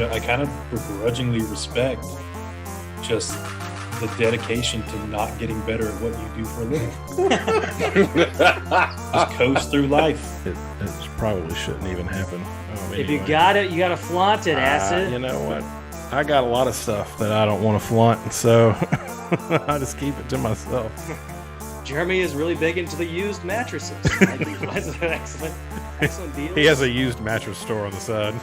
I kind of begrudgingly respect just the dedication to not getting better at what you do for a living. Just coast through life. It probably shouldn't even happen. If you got it, you got to flaunt it, Acid. You know what? I got a lot of stuff that I don't want to flaunt, and so I just keep it to myself. Jeremy is really big into the used mattresses. That's an excellent deal. He has a used mattress store on the side.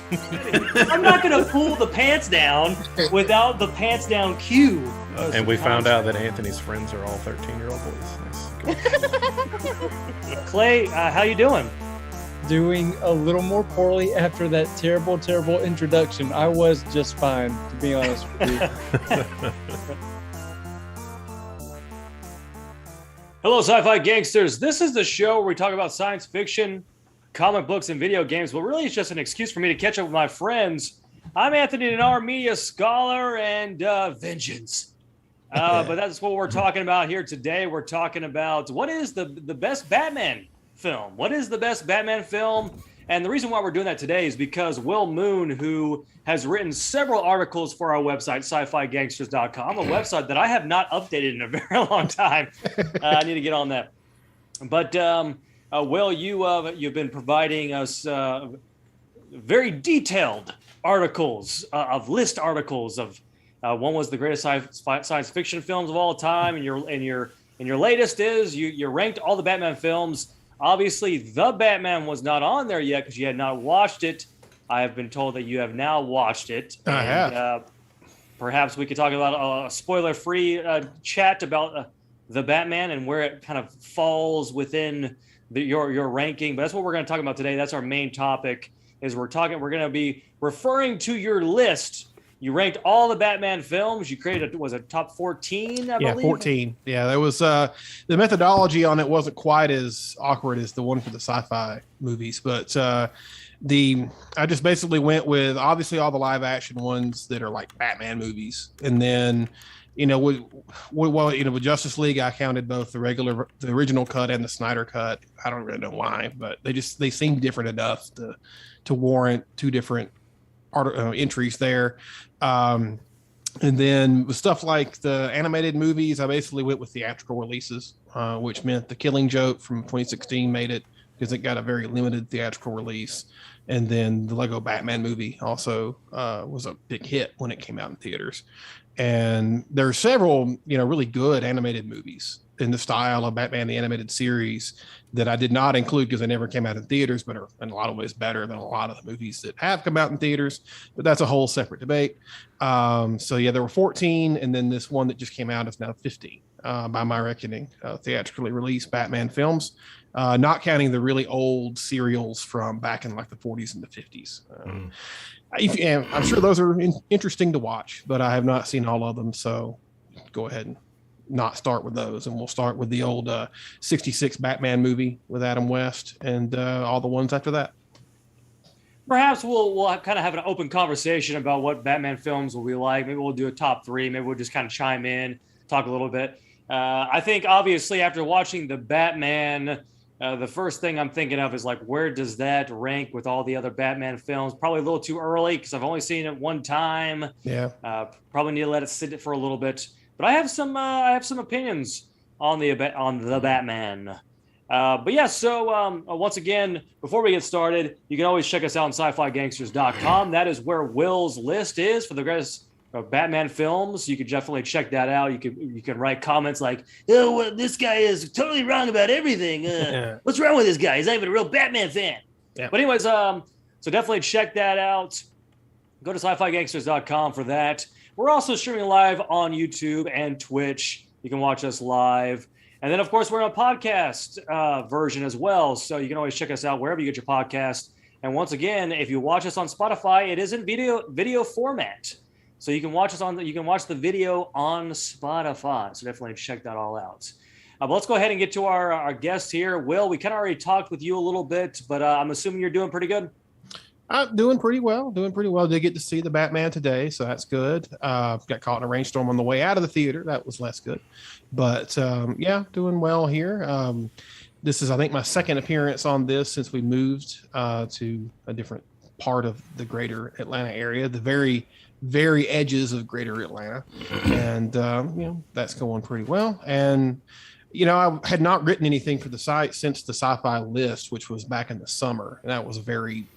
I'm not going to pull the pants down without the pants down cue. And we found out that Anthony's friends are all 13-year-old boys. Nice. Clay, how you doing? Doing a little more poorly after that terrible introduction. I was just fine, to be honest with you. Hello, Sci-Fi Gangsters. This is the show where we talk about science fiction, comic books, and video games, but really it's just an excuse for me to catch up with my friends. I'm Anthony Denar, media scholar and vengeance. But that's what we're talking about here today. We're talking about what is the best Batman film? What is the best Batman film? And the reason why we're doing that today is because Will Moon, who has written several articles for our website, SciFiGangsters.com, a website that I have not updated in a very long time. I need to get on that. But Will, you've been providing us very detailed articles of list articles of one was the greatest science fiction films of all time, and your latest is you ranked all the Batman films. Obviously, The Batman was not on there yet because you had not watched it. I have been told that you have now watched it. I have. Perhaps we could talk about a spoiler-free chat about The Batman and where it kind of falls within your ranking. But that's what we're going to talk about today. That's our main topic. We're going to be referring to your list. You ranked all the Batman films. You created a top 14, I believe? 14. Yeah, there was the methodology on it wasn't quite as awkward as the one for the sci-fi movies, but I just basically went with obviously all the live action ones that are like Batman movies, and then with Justice League, I counted both the original cut and the Snyder cut. I don't really know why, but they seem different enough to warrant two different entries there. And then with stuff like the animated movies, I basically went with theatrical releases, which meant The Killing Joke from 2016 made it because it got a very limited theatrical release. And then the Lego Batman movie also was a big hit when it came out in theaters. And there are several, really good animated movies in the style of Batman the Animated Series that I did not include because they never came out in theaters, but are in a lot of ways better than a lot of the movies that have come out in theaters. But that's a whole separate debate. So yeah, there were 14, and then this one that just came out is now 15 by my reckoning, theatrically released Batman films, not counting the really old serials from back in like the 40s and the 50s. I'm sure those are interesting to watch, but I have not seen all of them. So go ahead and not start with those, and we'll start with the old 66 Batman movie with Adam West and all the ones after that. Perhaps we'll kind of have an open conversation about what Batman films will be like. Maybe we'll do a top 3. Maybe we'll just kind of chime in, talk a little bit. I think obviously after watching the Batman, the first thing I'm thinking of is like, where does that rank with all the other Batman films? Probably a little too early because I've only seen it one time. Yeah. Probably need to let it sit for a little bit. But I have some opinions on the Batman. But yeah, so once again, before we get started, you can always check us out on SciFiGangsters.com. That is where Will's list is for the greatest Batman films. You can definitely check that out. You can write comments like, "Oh, well, this guy is totally wrong about everything. What's wrong with this guy? He's not even a real Batman fan." Yeah. But anyways, so definitely check that out. Go to SciFiGangsters.com for that. We're also streaming live on YouTube and Twitch. You can watch us live. And then, of course, we're on a podcast version as well. So you can always check us out wherever you get your podcast. And once again, if you watch us on Spotify, it is in video format. So you can watch the video on Spotify. So definitely check that all out. But let's go ahead and get to our guest here. Will, we kind of already talked with you a little bit, but I'm assuming you're doing pretty good. I'm doing pretty well. Did get to see the Batman today, so that's good. Got caught in a rainstorm on the way out of the theater. That was less good. But yeah, doing well here. This is, I think, my second appearance on this since we moved to a different part of the greater Atlanta area, the very, very edges of greater Atlanta. And, that's going pretty well. And, I had not written anything for the site since the sci-fi list, which was back in the summer. And that was a very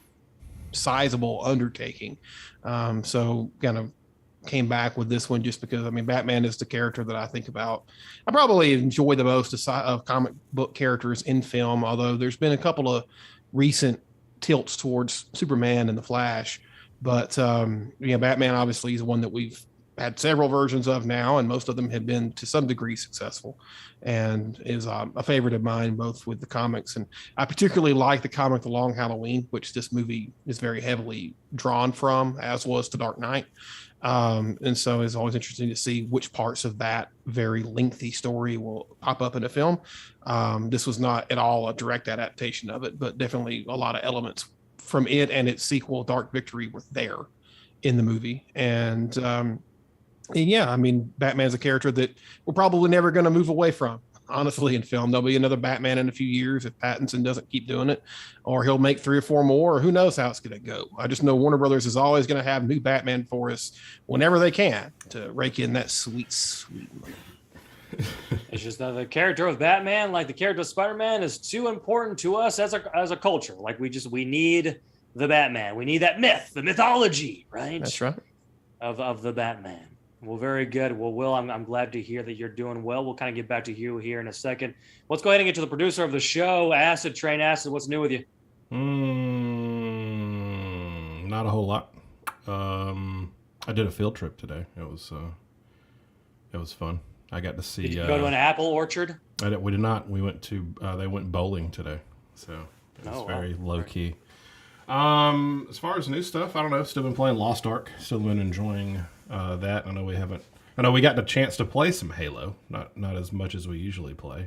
sizable undertaking. So kind of came back with this one just because, Batman is the character that I think about. I probably enjoy the most of comic book characters in film, although there's been a couple of recent tilts towards Superman and the Flash. But, Batman obviously is one that we've had several versions of now, and most of them have been to some degree successful, and is a favorite of mine, both with the comics. And I particularly like the comic The Long Halloween, which this movie is very heavily drawn from, as was The Dark Knight. And so it's always interesting to see which parts of that very lengthy story will pop up in a film. This was not at all a direct adaptation of it, but definitely a lot of elements from it and its sequel, Dark Victory, were there in the movie. And Batman's a character that we're probably never going to move away from. Honestly, in film, there'll be another Batman in a few years if Pattinson doesn't keep doing it, or he'll make 3 or 4 more, or who knows how it's going to go. I just know Warner Brothers is always going to have new Batman for us whenever they can to rake in that sweet, sweet money. It's just that the character of Batman, like the character of Spider-Man, is too important to us as a culture. Like we need the Batman. We need that myth, the mythology, right? That's right. Of the Batman. Well, very good. Well, Will, I'm glad to hear that you're doing well. We'll kind of get back to you here in a second. Let's go ahead and get to the producer of the show, Acidtrain. Acid, what's new with you? Not a whole lot. I did a field trip today. It was fun. I got to see. Did you go to an apple orchard? We did not. We went to. They went bowling today, so it was very low key. As far as new stuff, I don't know. Still been playing Lost Ark. Still been enjoying that. I know we got the chance to play some Halo. Not as much as we usually play.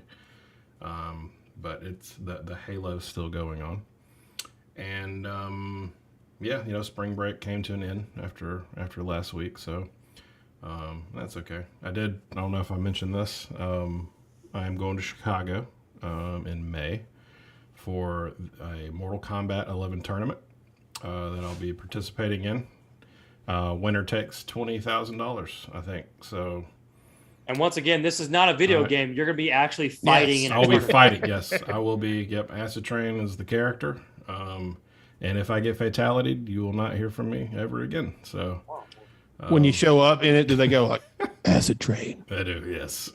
But it's the Halo's still going on. And spring break came to an end after last week, so that's okay. I don't know if I mentioned this. I am going to Chicago in May for a Mortal Kombat 11 tournament that I'll be participating in. Winner takes $20,000, I think. So. And once again, this is not a video game. You're going to be actually fighting. Yes, I'll be fighting. Yes, I will be. Yep, Acidtrain is the character. And if I get fatality, you will not hear from me ever again. So. When you show up in it, do they go like Acidtrain? I do, yes.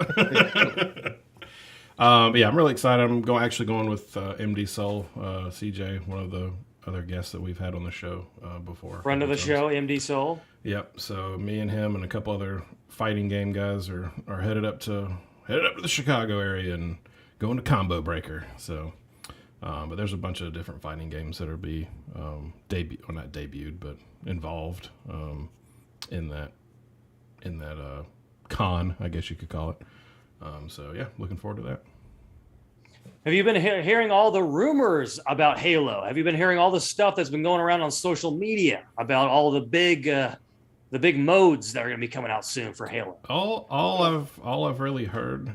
I'm really excited. I'm actually going with MD Soul, CJ, one of the other guests that we've had on the show before. Friend of the show, MD Soul. Yep. So me and him and a couple other fighting game guys are headed up to the Chicago area and going to Combo Breaker. So, but there's a bunch of different fighting games that are not debuted, but involved in that con, I guess you could call it. Looking forward to that. Have you been hearing all the rumors about Halo? Have you been hearing all the stuff that's been going around on social media about all the big modes that are going to be coming out soon for Halo? All I've really heard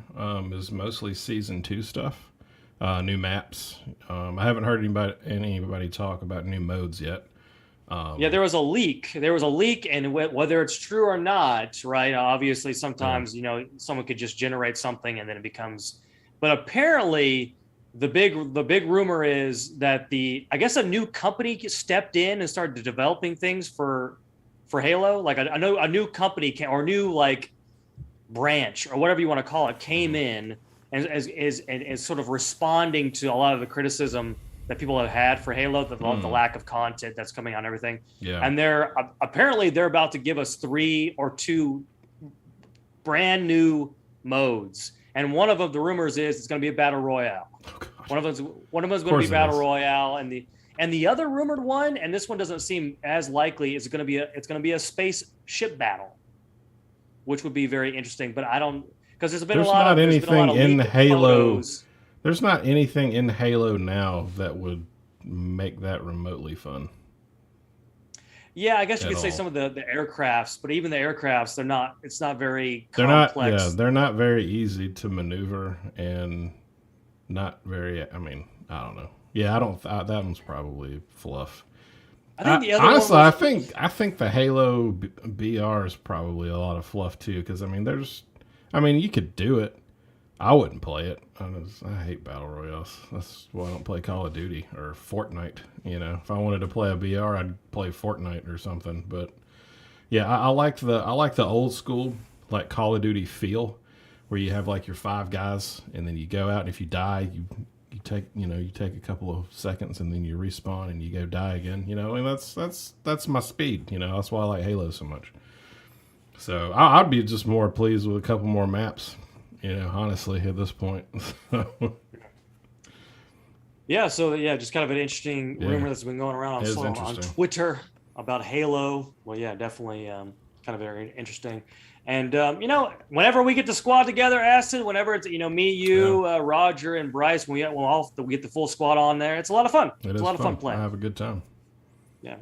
is mostly season 2 stuff, new maps. I haven't heard anybody talk about new modes yet. There was a leak. And whether it's true or not, right? Obviously, sometimes someone could just generate something and then it becomes. But apparently, the big rumor is that I guess a new company stepped in and started developing things for Halo. Like a new company or new like branch or whatever you want to call it came in and is sort of responding to a lot of the criticism that people have had for Halo, the lack of content that's coming out and everything. Yeah. And they're about to give us 3 or 2 brand new modes. And one of them, the rumors is it's going to be a battle royale. Oh, one of them is going to be battle royale, and the other rumored one, and this one doesn't seem as likely, is going to be a spaceship battle, which would be very interesting. But I don't, because there's not a lot of in Halo. Photos. There's not anything in Halo now that would make that remotely fun. Yeah, I guess you could say some of the aircrafts, but even the aircrafts, it's not very complex. They're not very easy to maneuver, and not very. I mean, I don't know. Yeah, I don't. That one's probably fluff. I think the other honestly, one was, I think the Halo BR is probably a lot of fluff too. Because I mean, you could do it. I wouldn't play it. I hate battle royales. That's why I don't play Call of Duty or Fortnite. You know, if I wanted to play a BR, I'd play Fortnite or something. But yeah, I like the old school like Call of Duty feel, where you have like your 5 guys, and then you go out, and if you die, you take a couple of seconds, and then you respawn, and you go die again. You know, and that's my speed. You know, that's why I like Halo so much. So I'd be just more pleased with a couple more maps. You know, honestly, at this point. Yeah, so just kind of an interesting rumor that's been going around on Twitter about Halo. Well, yeah, definitely kind of very interesting. And whenever we get the squad together, Acid, whenever it's me, you, Roger, and Bryce, we get the full squad on there. It's a lot of fun. It's a lot of fun playing. I have a good time. Yeah.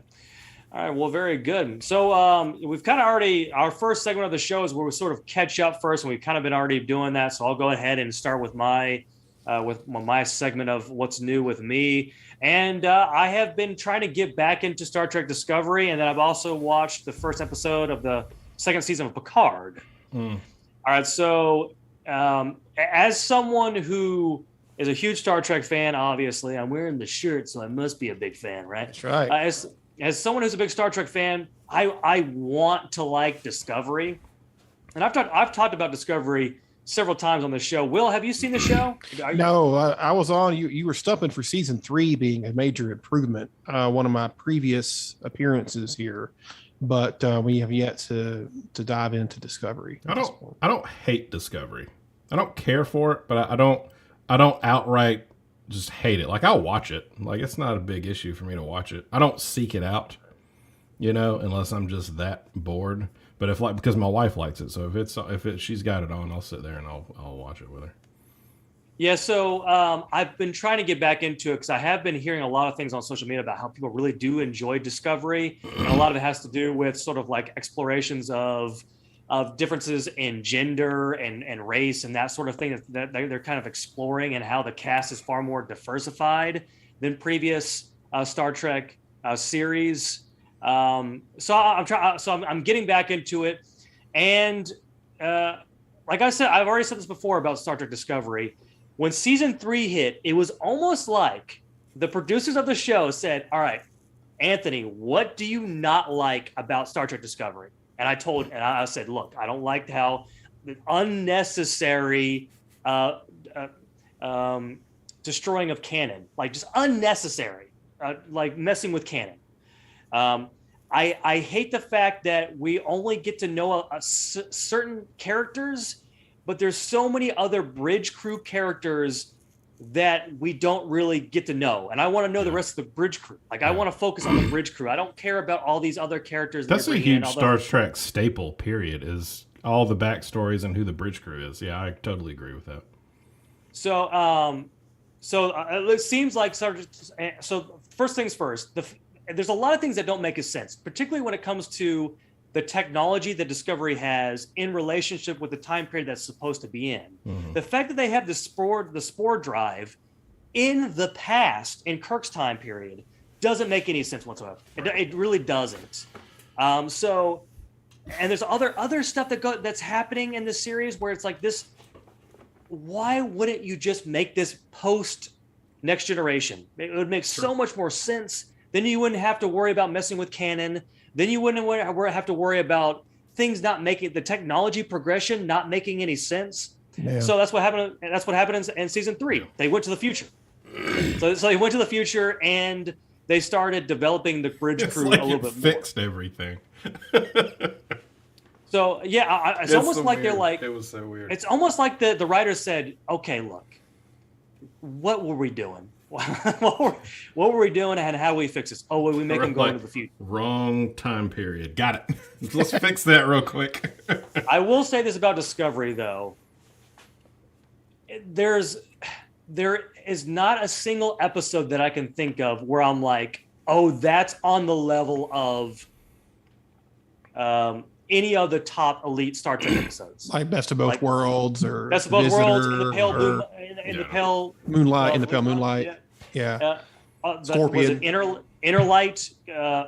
All right, well, very good. So we've kind of already, our first segment of the show is where we sort of catch up first, and we've kind of been already doing that. So I'll go ahead and start with my segment of what's new with me. And I have been trying to get back into Star Trek Discovery, and then I've also watched the first episode of the second season of Picard. All right, so as someone who is a huge Star Trek fan, obviously, I'm wearing the shirt, so I must be a big fan, right? That's right. As someone who's a big Star Trek fan, I want to like Discovery. And I've talked about Discovery several times on the show. Will, have you seen the show? No, I was on. You were stumping for season 3 being a major improvement. One of my previous appearances here, but we have yet to dive into Discovery. I don't hate Discovery. I don't care for it, but I don't outright just hate it. Like, I'll watch it. Like, it's not a big issue for me to watch it. I don't seek it out, unless I'm just that bored. But because my wife likes it, so if she's got it on, I'll sit there and I'll watch it with her. Yeah, so I've been trying to get back into it because I have been hearing a lot of things on social media about how people really do enjoy Discovery, and a lot of it has to do with sort of like explorations of differences in gender and race and that sort of thing that they're kind of exploring, and how the cast is far more diversified than previous Star Trek series. So I'm getting back into it, and like I said, I've already said this before about Star Trek Discovery. When season 3 hit, it was almost like the producers of the show said, "All right, Anthony, what do you not like about Star Trek Discovery?" And I said, "Look, I don't like how unnecessary destroying of canon, like just unnecessary, like messing with canon. I hate the fact that we only get to know certain characters, but there's so many other bridge crew characters that we don't really get to know. And I want to know the rest of the bridge crew. Like, I want to focus on the bridge crew. I don't care about all these other characters. That's a huge Star Trek staple, period, is all the backstories and who the bridge crew is. Yeah, I totally agree with that. So, it seems like so first things first, there's a lot of things that don't make sense, particularly when it comes to the technology that Discovery has in relationship with the time period that's supposed to be in. Mm-hmm. The fact that they have the spore drive in the past, in Kirk's time period, doesn't make any sense whatsoever. It really doesn't. And there's other stuff that's happening in the series where it's like this. Why wouldn't you just make this post Next Generation? It would make so much more sense. Then you wouldn't have to worry about messing with canon. Then you wouldn't have to worry about things not making the technology progression not making any sense. Yeah. So that's what happened. That's what happened in season 3. They went to the future. So they went to the future and they started developing the bridge crew a little bit more. Fixed everything. So yeah, it's almost like they're like. It was so weird. It's almost like the writers said, "Okay, look, what were we doing? what were we doing, and how do we fix this? Oh, well, we make them go into the future. Wrong time period. Got it. Let's fix that real quick." I will say this about Discovery, though. There is not a single episode that I can think of where I'm like, "Oh, that's on the level of any of the top elite Star Trek episodes." Like Best of Both Worlds or Best of Both Worlds, and in the Pale Moonlight, in the Pale Moonlight. Yeah. Scorpion. Was it Interlight?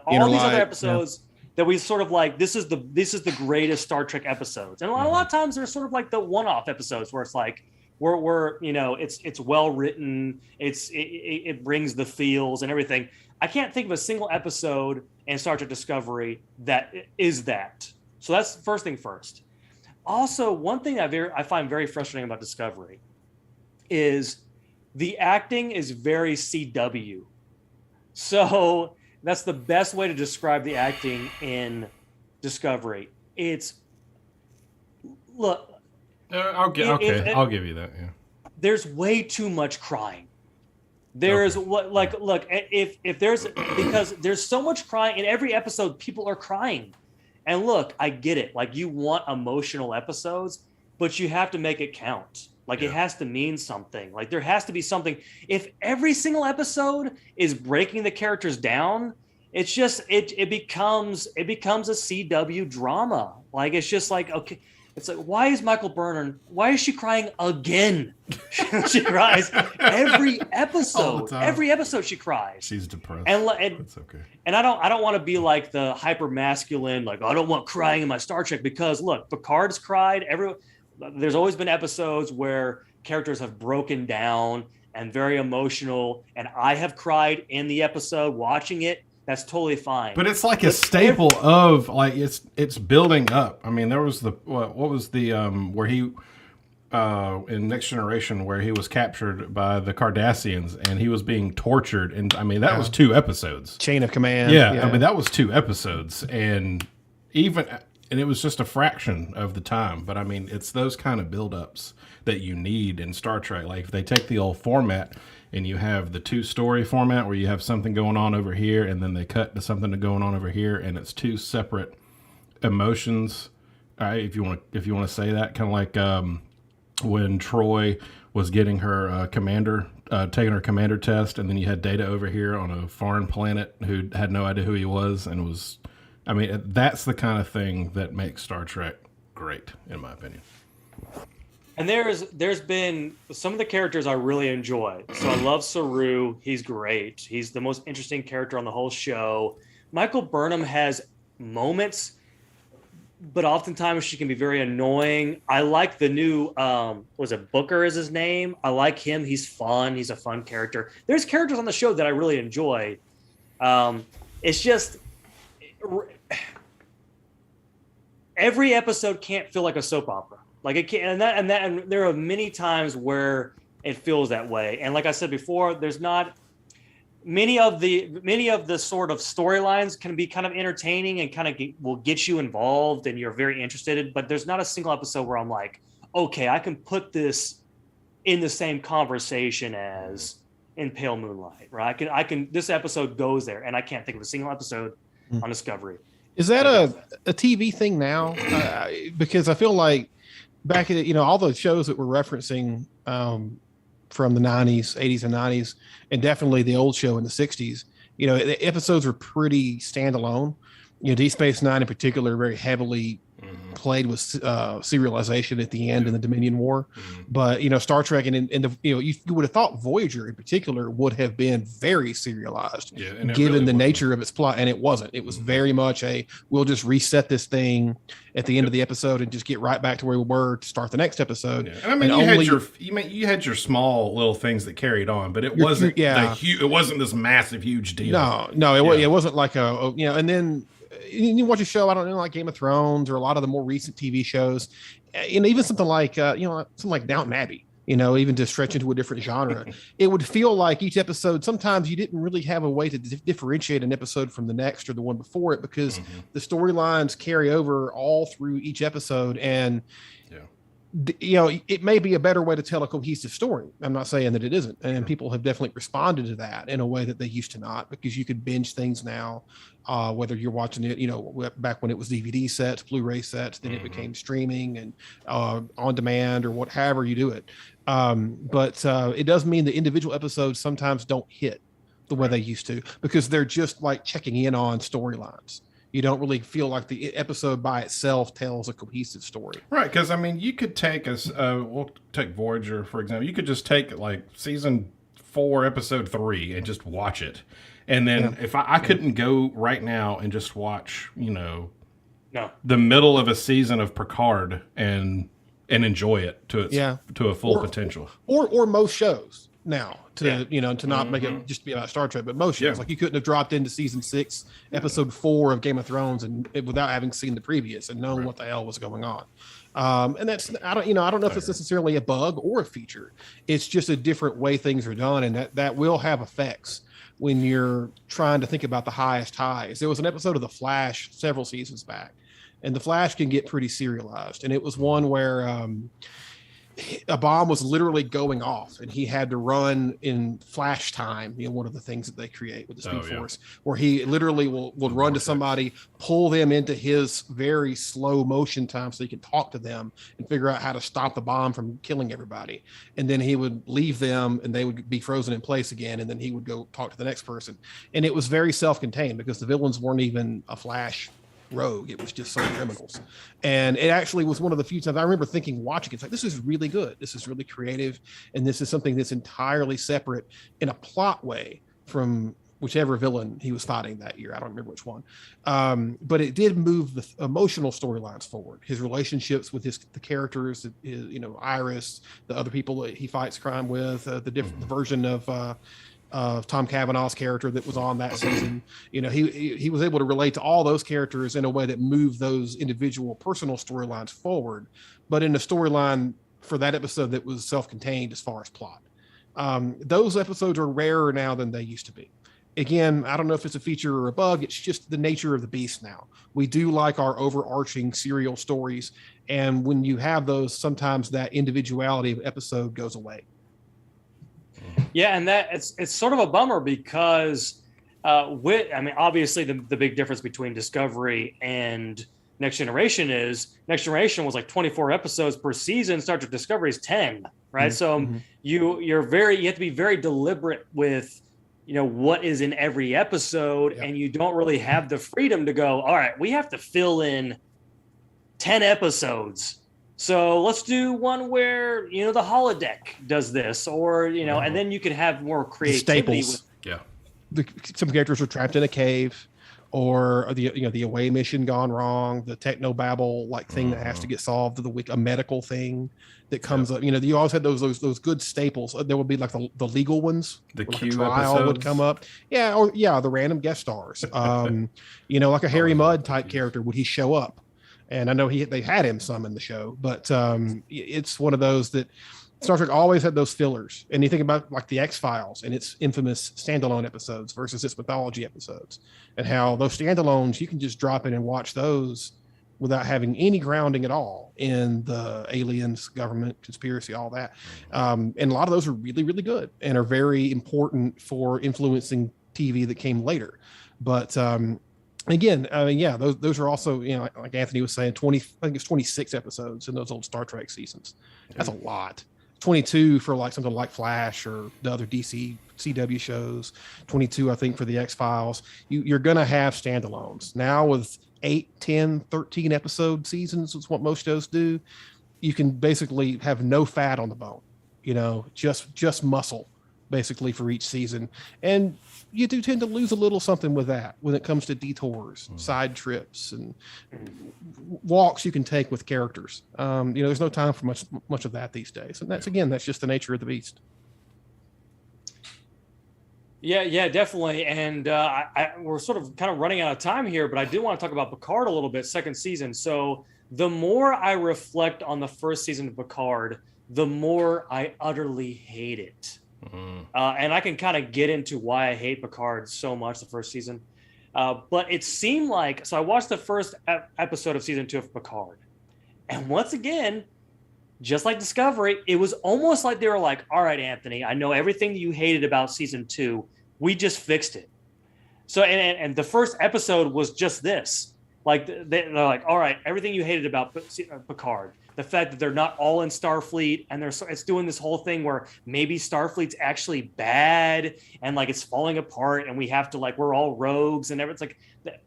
All these other episodes that we sort of like. This is the greatest Star Trek episodes, and a lot of times they're sort of like the one-off episodes where it's like we're it's well written. It brings the feels and everything. I can't think of a single episode in Star Trek Discovery that is that. So that's first thing first. Also, one thing I find very frustrating about Discovery is the acting is very CW. So that's the best way to describe the acting in Discovery. I'll give you that. Yeah. There's way too much crying. There's because there's so much crying in every episode. People are crying, and look, I get it. Like, you want emotional episodes, but you have to make it count. Like, it has to mean something. Like, there has to be something. If every single episode is breaking the characters down, it's just it becomes a CW drama. Like, it's just like, okay. It's like, why is Michael Burnham? Why is she crying again? She cries every episode. Every episode she cries. She's depressed. And it's okay. And I don't want to be like the hyper masculine. Like, I don't want crying in my Star Trek, because look, Picard's cried. There's always been episodes where characters have broken down and very emotional, and I have cried in the episode watching it. That's totally fine. But it's like a staple of, like, it's building up. I mean, there was what was the where he in Next Generation, where he was captured by the Cardassians and he was being tortured, and I mean that was 2 episodes. Chain of Command. Yeah, I mean that was 2 episodes, and it was just a fraction of the time. But I mean, it's those kind of buildups that you need in Star Trek. Like, if they take the old format and you have the 2-story format where you have something going on over here and then they cut to something going on over here, and it's 2 separate emotions. If you want to say that, kind of like when Troy was getting her taking her commander test, and then you had Data over here on a foreign planet who had no idea who he was, and was, I mean, that's the kind of thing that makes Star Trek great, in my opinion. And there's been some of the characters I really enjoy. So I love Saru. He's great. He's the most interesting character on the whole show. Michael Burnham has moments, but oftentimes she can be very annoying. I like the new, was it Booker is his name? I like him. He's fun. He's a fun character. There's characters on the show that I really enjoy. It's just, every episode can't feel like a soap opera. Like, it can't, and there are many times where it feels that way. And like I said before, there's not many of the sort of storylines can be kind of entertaining and kind of will get you involved and you're very interested. But there's not a single episode where I'm like, okay, I can put this in the same conversation as in Pale Moonlight, right? I can. This episode goes there, and I can't think of a single episode on Discovery. Is that a TV thing now? Because I feel like back at, all the shows that we're referencing from the 90s, 80s and 90s, and definitely the old show in the 60s, the episodes were pretty standalone. Deep Space Nine in particular very heavily played with serialization at the end in the Dominion War. But Star Trek and you would have thought Voyager in particular would have been very serialized, given really the nature of its plot, and it wasn't. It was very much we'll just reset this thing at the end of the episode and just get right back to where we were to start the next episode. And I mean, you had your small little things that carried on, but it wasn't it wasn't this massive huge deal. It wasn't like and then you watch a show, I don't know, like Game of Thrones or a lot of the more recent TV shows, and even something like something like Downton Abbey, even to stretch into a different genre, it would feel like each episode, sometimes you didn't really have a way to differentiate an episode from the next or the one before it, because the storylines carry over all through each episode, and it may be a better way to tell a cohesive story. I'm not saying that it isn't. And people have definitely responded to that in a way that they used to not, because you could binge things now, whether you're watching it, back when it was DVD sets, Blu-ray sets, then it became streaming and on demand or however you do it. But it does mean the individual episodes sometimes don't hit the way they used to, because they're just like checking in on storylines. You don't really feel like the episode by itself tells a cohesive story. Right, because I mean, you could take we'll take Voyager for example. You could just take like season 4, episode 3, and just watch it. And then if I couldn't go right now and just watch, the middle of a season of Picard and enjoy it to a full potential. Or most shows now to not make it just be about Star Trek, but most shows like you couldn't have dropped into season 6, episode 4 of Game of Thrones without having seen the previous and knowing what the hell was going on. And that's I don't know if it's necessarily a bug or a feature. It's just a different way things are done, and that will have effects when you're trying to think about the highest highs. There was an episode of The Flash several seasons back, and The Flash can get pretty serialized. And it was one where a bomb was literally going off, and he had to run in flash time. One of the things that they create with the Speed Force, where he literally will run to somebody, pull them into his very slow motion time so he can talk to them and figure out how to stop the bomb from killing everybody. And then he would leave them and they would be frozen in place again. And then he would go talk to the next person. And it was very self-contained because the villains weren't even a Flash rogue. It was just some criminals. And it actually was one of the few times I remember watching it's like, this is really good. This is really creative. And this is something that's entirely separate in a plot way from whichever villain he was fighting that year. I don't remember which one. But it did move the emotional storylines forward. His relationships with the characters, Iris, the other people that he fights crime with, the version of Tom Cavanaugh's character that was on that season. He was able to relate to all those characters in a way that moved those individual personal storylines forward, but in a storyline for that episode that was self-contained as far as plot. Those episodes are rarer now than they used to be. Again, I don't know if it's a feature or a bug. It's just the nature of the beast now. We do like our overarching serial stories, and when you have those, sometimes that individuality of episode goes away. Yeah, and that it's sort of a bummer because obviously the big difference between Discovery and Next Generation is Next Generation was like 24 episodes per season. Star Trek Discovery is 10, right? So you have to be very deliberate with what is in every episode, and you don't really have the freedom to go, all right, we have to fill in 10 episodes. So let's do one where, the holodeck does this, or, and then you can have more creativity. Staples. Some characters are trapped in a cave, or the away mission gone wrong, the technobabble thing that has to get solved, a medical thing that comes up. You always had those good staples. There would be like the legal ones. The Q trial episodes would come up. The random guest stars. Like a Harry Mudd type character, would he show up? And I know they had him some in the show, but it's one of those that Star Trek always had those fillers. And you think about like the X-Files and its infamous standalone episodes versus its mythology episodes, and how those standalones, you can just drop in and watch those without having any grounding at all in the aliens, government, conspiracy, all that. And a lot of those are really, really good and are very important for influencing TV that came later. But again, those are also, like Anthony was saying, 26 episodes in those old Star Trek seasons. That's a lot. 22 for like something like Flash or the other DC CW shows. 22, I think, for the X-Files. You're going to have standalones. Now with 8, 10, 13 episode seasons is what most shows do. You can basically have no fat on the bone, just muscle basically for each season. And you do tend to lose a little something with that when it comes to detours, side trips, and walks you can take with characters. There's no time for much of that these days. And that's just the nature of the beast. Yeah, definitely. And we're sort of kind of running out of time here, but I do want to talk about Picard a little bit, second season. So the more I reflect on the first season of Picard, the more I utterly hate it. And I can kind of get into why I hate Picard so much the first season. But it seemed like, so I watched the first episode of season 2 of Picard. And once again, just like Discovery, it was almost like they were like, all right, Anthony, I know everything that you hated about season 2. We just fixed it. So, and the first episode was just this. Like, they're like, all right, everything you hated about Picard. The fact that they're not all in Starfleet, and it's doing this whole thing where maybe Starfleet's actually bad and like it's falling apart, and we have to we're all rogues and everything. It's like,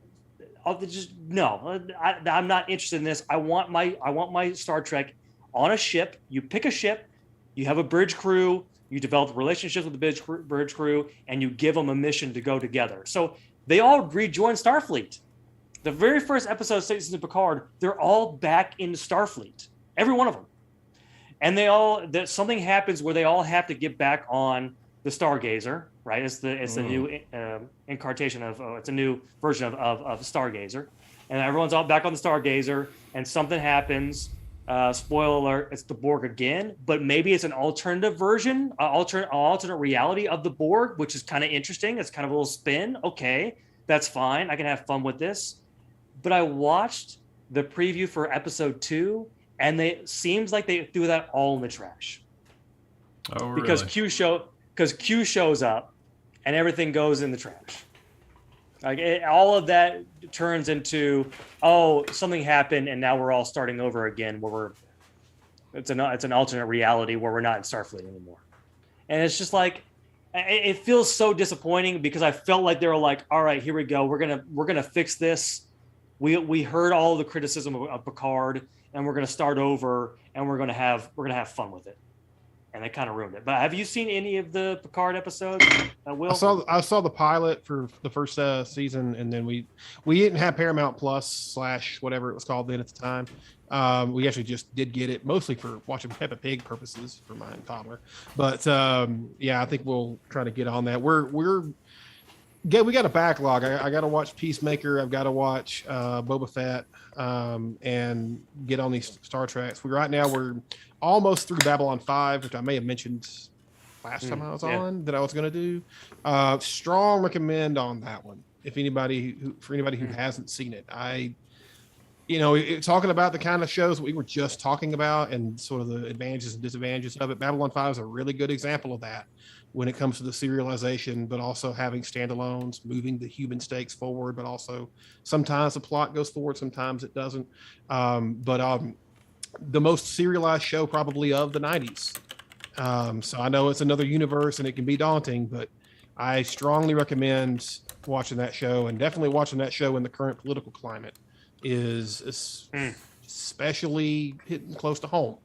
I'm not interested in this. I want my Star Trek on a ship. You pick a ship, you have a bridge crew, you develop relationships with the bridge crew, and you give them a mission to go together. So they all rejoin Starfleet. The very first episode of Season of Picard, they're all back in Starfleet, every one of them, and something happens where they all have to get back on the Stargazer. Right, it's the new incarnation of it's a new version of Stargazer, and everyone's all back on the Stargazer, and something happens. Spoiler alert: it's the Borg again, but maybe it's an alternative version, alternate reality of the Borg, which is kind of interesting. It's kind of a little spin. Okay, that's fine. I can have fun with this. But I watched the preview for episode 2, and seems like they threw that all in the trash. Oh, really? Because Q shows up. And everything goes in the trash. All of that turns into, something happened, and now we're all starting over again. It's an alternate reality where we're not in Starfleet anymore. And it's just like, it feels so disappointing because I felt like they were like, all right, here we go. We're gonna fix this. We heard all of the criticism of Picard, and we're gonna start over, and we're gonna have fun with it. And they kind of ruined it. But have you seen any of the Picard episodes? Will? I saw the pilot for the first season, and then we didn't have Paramount Plus / whatever it was called then at the time. We actually just did get it mostly for watching Peppa Pig purposes for my toddler. But I think we'll try to get on that. We got a backlog. I got to watch Peacemaker. I've got to watch Boba Fett and get on these Star Treks. Right now we're almost through Babylon 5, which I may have mentioned last time I was on that I was going to do. Strong recommend on that one. For anybody who hasn't seen it, talking about the kind of shows we were just talking about and sort of the advantages and disadvantages of it. Babylon 5 is a really good example of that when it comes to the serialization, but also having standalones, moving the human stakes forward, but also sometimes the plot goes forward, sometimes it doesn't. The most serialized show probably of the 90s. So I know it's another universe and it can be daunting, but I strongly recommend watching that show, and definitely watching that show in the current political climate is especially hitting close to home.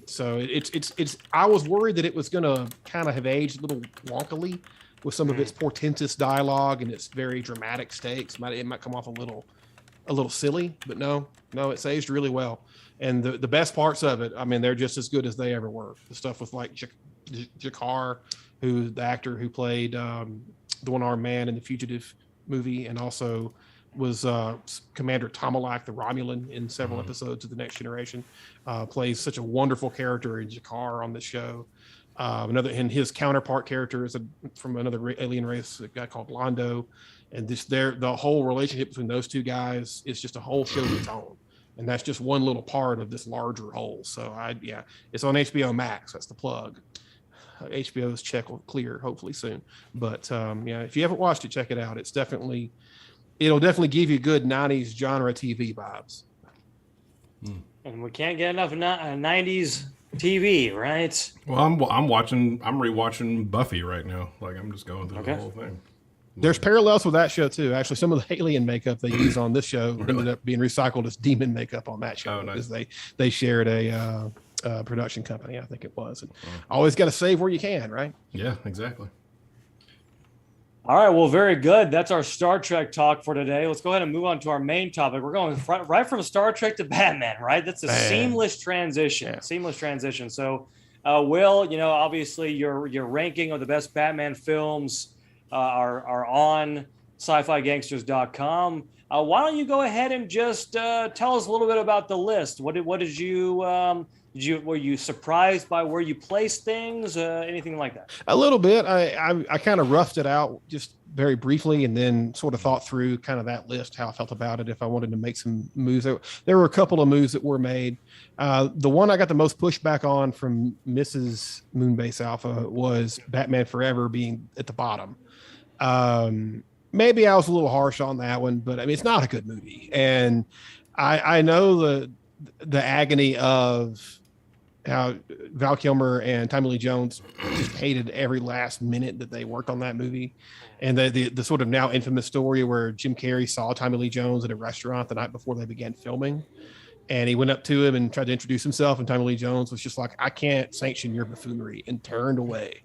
So it's I was worried that it was going to kind of have aged a little wonkily with some of its portentous dialogue and its very dramatic stakes. It might come off a little silly, but no, it's aged really well. And the best parts of it, I mean, they're just as good as they ever were. The stuff with like Jakar, who the actor who played the One-Armed Man in the Fugitive movie, and also was Commander Tomalak, the Romulan, in several episodes of The Next Generation, plays such a wonderful character in Jakar on the show. And his counterpart character is from another alien race, a guy called Londo, and the whole relationship between those two guys is just a whole show of its own. And that's just one little part of this larger whole. So it's on HBO Max. That's the plug. HBO's check will clear hopefully soon. But if you haven't watched it, check it out. It'll definitely give you good 90s genre TV vibes. And we can't get enough 90s TV, right? Well, I'm rewatching Buffy right now. Like, I'm just going through the whole thing. There's parallels with that show too. Actually, some of the alien makeup they use on this show ended up being recycled as demon makeup on that show, because they shared a production company, I think it was. And always got to save where you can, right? Yeah, exactly. All right, well, very good. That's our Star Trek talk for today. Let's go ahead and move on to our main topic. We're going right from Star Trek to Batman, right? That's a seamless transition. Yeah. Seamless transition. So, Will, obviously your ranking of the best Batman films are on SciFiGangsters.com. Why don't you go ahead and just tell us a little bit about the list? What did you were you surprised by where you placed things? Anything like that? A little bit. I kind of roughed it out just very briefly, and then sort of thought through kind of that list, how I felt about it, if I wanted to make some moves. There were a couple of moves that were made. The one I got the most pushback on from Mrs. Moonbase Alpha was Batman Forever being at the bottom. Maybe I was a little harsh on that one, but I mean, it's not a good movie. And I know the agony of how Val Kilmer and Tommy Lee Jones just hated every last minute that they worked on that movie. And the sort of now infamous story where Jim Carrey saw Tommy Lee Jones at a restaurant the night before they began filming. And he went up to him and tried to introduce himself. And Tommy Lee Jones was just like, I can't sanction your buffoonery, and turned away.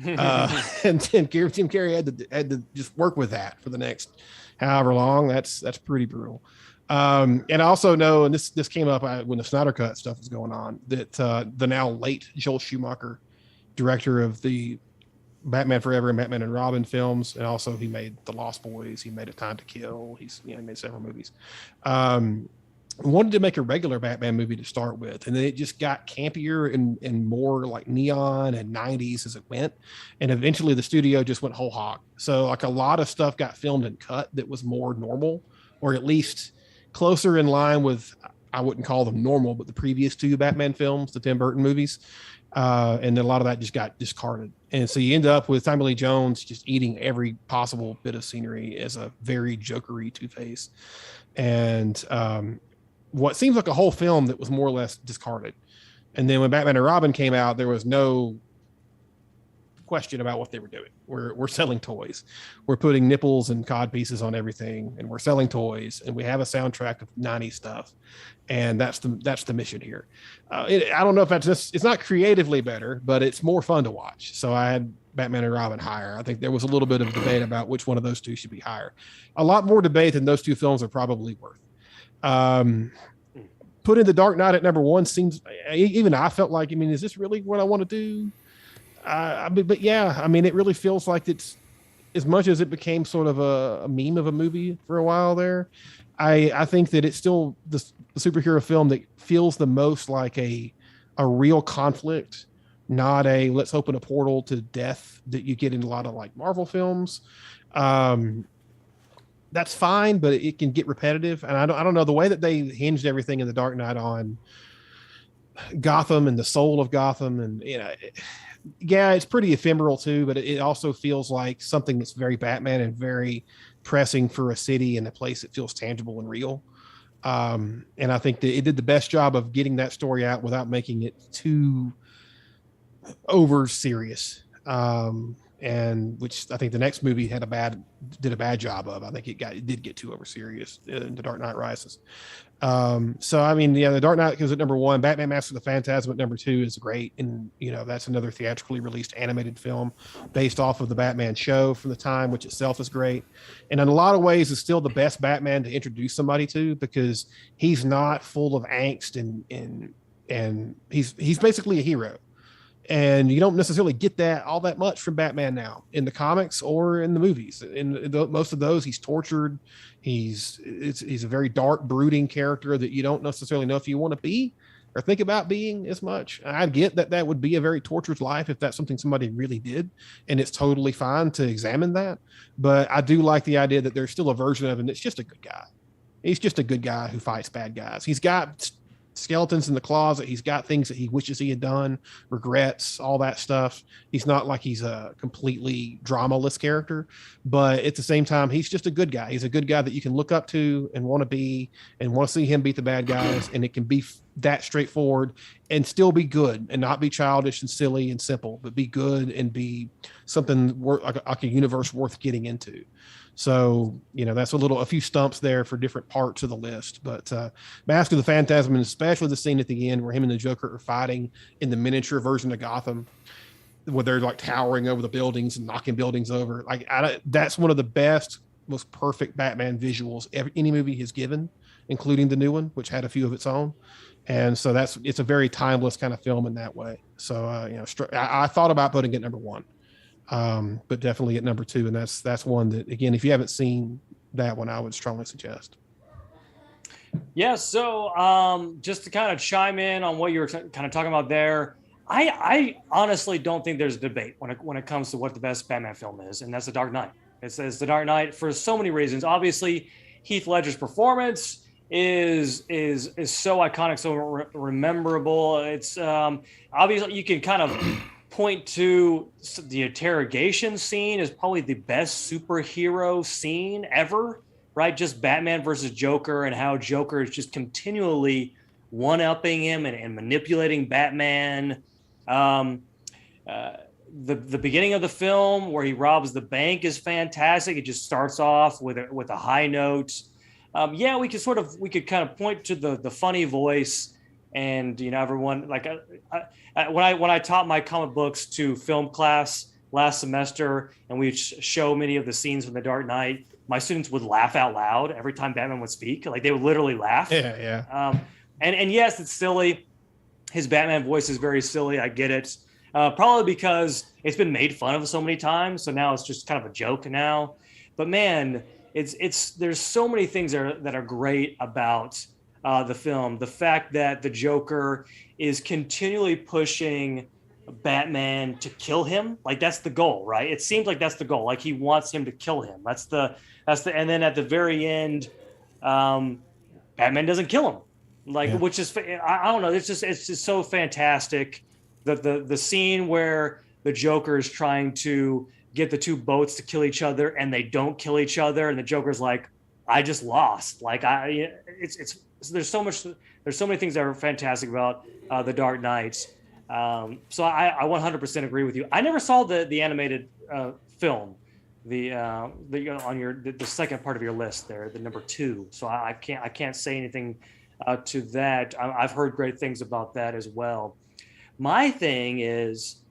And Jim Carrey had to just work with that for the next however long. That's pretty brutal. And I also know, and this came up when the Snyder Cut stuff was going on, that the now late Joel Schumacher, director of the Batman Forever and Batman and Robin films, and also he made The Lost Boys, he made A Time to Kill, he made several movies, wanted to make a regular Batman movie to start with, and then it just got campier and more like neon and 90s as it went, and eventually the studio just went whole hog. So like a lot of stuff got filmed and cut that was more normal, or at least closer in line with, I wouldn't call them normal, but the previous two Batman films, the Tim Burton movies. And then a lot of that just got discarded. And so you end up with Tommy Lee Jones just eating every possible bit of scenery as a very jokery Two-Face. And what seems like a whole film that was more or less discarded. And then when Batman and Robin came out, there was no question about what they were doing. We're selling toys, we're putting nipples and cod pieces on everything, and we're selling toys, and we have a soundtrack of 90s stuff, and that's the mission here. I don't know if it's not creatively better, but it's more fun to watch. So I had Batman and Robin higher. I think there was a little bit of debate about which one of those two should be higher. A lot more debate than those two films are probably worth. Putting The Dark Knight at number one seems, even I felt like, is this really what I want to do? But yeah, it really feels like it's, as much as it became sort of a meme of a movie for a while there, I think that it's still the superhero film that feels the most like a real conflict, not a let's open a portal to death that you get in a lot of like Marvel films. That's fine, but it can get repetitive. And I don't know, the way that they hinged everything in The Dark Knight on Gotham and the soul of Gotham, and yeah, it's pretty ephemeral too, but it also feels like something that's very Batman and very pressing for a city and a place that feels tangible and real. And I think that it did the best job of getting that story out without making it too over serious. And which I think the next movie did a bad job of. I think it did get too over serious in The Dark Knight Rises. The Dark Knight goes at number one. Batman Mask of the Phantasm at number two is great, and that's another theatrically released animated film based off of the Batman show from the time, which itself is great, and in a lot of ways is still the best Batman to introduce somebody to, because he's not full of angst and he's basically a hero. And you don't necessarily get that all that much from Batman now in the comics or in the movies. In most of those, he's tortured. He's a very dark, brooding character that you don't necessarily know if you want to be or think about being as much. I get that would be a very tortured life if that's something somebody really did, and it's totally fine to examine that. But I do like the idea that there's still a version of him that's just a good guy. He's just a good guy who fights bad guys. He's got skeletons in the closet. He's got things that he wishes he had done, regrets, all that stuff. He's not like he's a completely dramaless character, but at the same time, he's just a good guy. He's a good guy that you can look up to and want to be, and want to see him beat the bad guys. And it can be that straightforward and still be good and not be childish and silly and simple, but be good and be something like a universe worth getting into. So, that's a few stumps there for different parts of the list. But Mask of the Phantasm, and especially the scene at the end where him and the Joker are fighting in the miniature version of Gotham, where they're like towering over the buildings and knocking buildings over. That's one of the best, most perfect Batman visuals any movie has given, including the new one, which had a few of its own. And so it's a very timeless kind of film in that way. So, I thought about putting it number one. But definitely at number two, and that's one that, again, if you haven't seen that one, I would strongly suggest. Yeah, so just to kind of chime in on what you were kind of talking about there, I honestly don't think there's a debate when it comes to what the best Batman film is, and that's The Dark Knight. It's The Dark Knight for so many reasons. Obviously, Heath Ledger's performance is so iconic, so rememberable. It's obviously you can kind of point to the interrogation scene as probably the best superhero scene ever, right? Just Batman versus Joker, and how Joker is just continually one-upping him and manipulating Batman. The beginning of the film where he robs the bank is fantastic. It just starts off with a high note. We could kind of point to the funny voice, and everyone like when I taught my comic books to film class last semester, and we'd show many of the scenes from The Dark Knight, my students would laugh out loud every time Batman would speak. Like they would literally laugh. Yeah. And yes, it's silly. His Batman voice is very silly. I get it. Probably because it's been made fun of so many times, so now it's just kind of a joke now. But man, there's so many things that are great about the film. The fact that the Joker is continually pushing Batman to kill him, like that's the goal, right? It seems like that's the goal. Like he wants him to kill him. That's the and then at the very end, Batman doesn't kill him, which is I don't know. It's just so fantastic. The scene where the Joker is trying to get the two boats to kill each other and they don't kill each other, and the Joker's like, I just lost. Like there's so many things that are fantastic about The Dark Knight. So I 100% agree with you. I never saw the animated film, the second part of your list there, the number 2. So I can't say anything to that. I've heard great things about that as well. My thing is,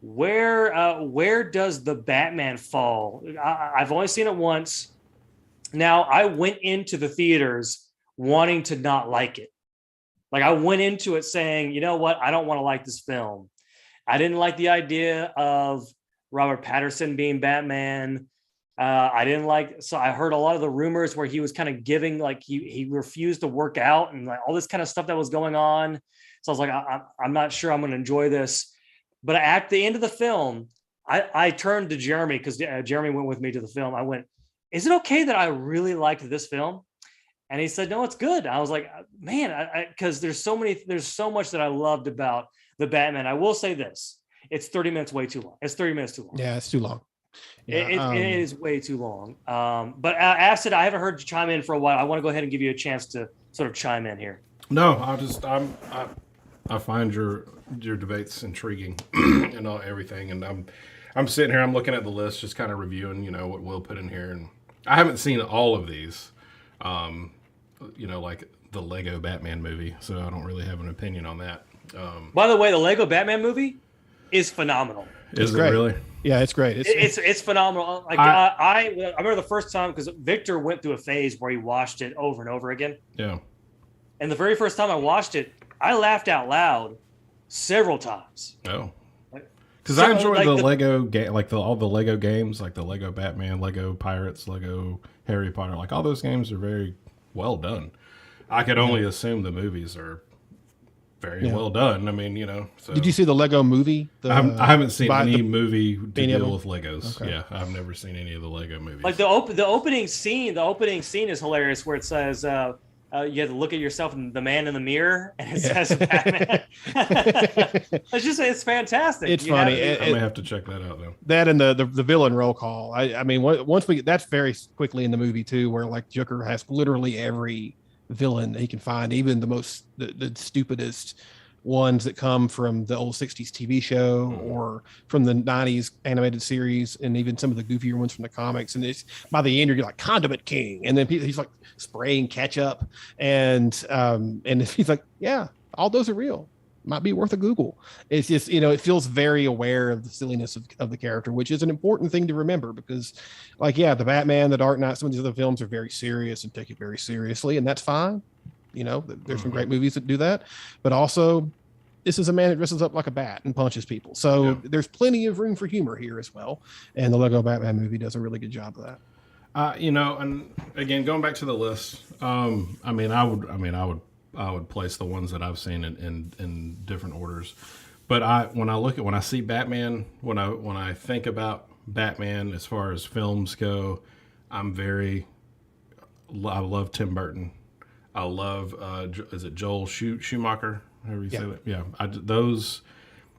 where does the Batman fall? I've only seen it once. Now, I went into the theaters wanting to not like it. Like I went into it saying, you know what? I don't want to like this film. I didn't like the idea of Robert Pattinson being Batman. So I heard a lot of the rumors where he was kind of giving, like he refused to work out and like all this kind of stuff that was going on. So I was like, I'm not sure I'm going to enjoy this. But at the end of the film, I turned to Jeremy because Jeremy went with me to the film. I went, is it okay that I really liked this film? And he said, no, it's good. I was like, man, because there's so much that I loved about the Batman. I will say this. It's 30 minutes way too long. It's 30 minutes too long. Yeah, it's too long. Yeah, it is way too long. But Acid, I haven't heard you chime in for a while. I want to go ahead and give you a chance to sort of chime in here. No, I find your debates intriguing and everything. And I'm sitting here, I'm looking at the list, just kind of reviewing, what Will put in here. And I haven't seen all of these. Like the Lego Batman movie, so I don't really have an opinion on that. By the way, the Lego Batman movie is phenomenal. Is it really? Yeah, it's great. It's phenomenal. Like I remember the first time because Victor went through a phase where he watched it over and over again. Yeah. And the very first time I watched it, I laughed out loud several times. Oh. Because I enjoy the Lego game, like all the Lego games, like the Lego Batman, Lego Pirates, Lego Harry Potter. Like all those games are very well done. I could only assume the movies are very well done. I mean, So. Did you see the Lego movie? I haven't seen any movie to deal with Legos. Okay. Yeah, I've never seen any of the Lego movies. Like the opening scene. The opening scene is hilarious, where it says. You have to look at yourself in the man in the mirror, and it says Batman. It's fantastic. It's funny. I may have to check that out though. That and the villain roll call. I mean, once that's very quickly in the movie too, where like Joker has literally every villain he can find, even the stupidest ones that come from the old 60s TV show or from the 90s animated series, and even some of the goofier ones from the comics. And it's by the end you're like Condiment King, and then he's like spraying ketchup, and he's like, yeah, all those are real. Might be worth a Google. It's just, it feels very aware of the silliness of the character, which is an important thing to remember because, like, yeah, the Batman, the Dark Knight, some of these other films are very serious and take it very seriously, and that's fine. There's some great movies that do that, but also this is a man that dresses up like a bat and punches people. So there's plenty of room for humor here as well. And the Lego Batman movie does a really good job of that. And again, going back to the list, I would place the ones that I've seen in different orders. But when I see Batman, when I think about Batman as far as films go, I love Tim Burton. I love is it Joel Schumacher? However you say that. Yeah,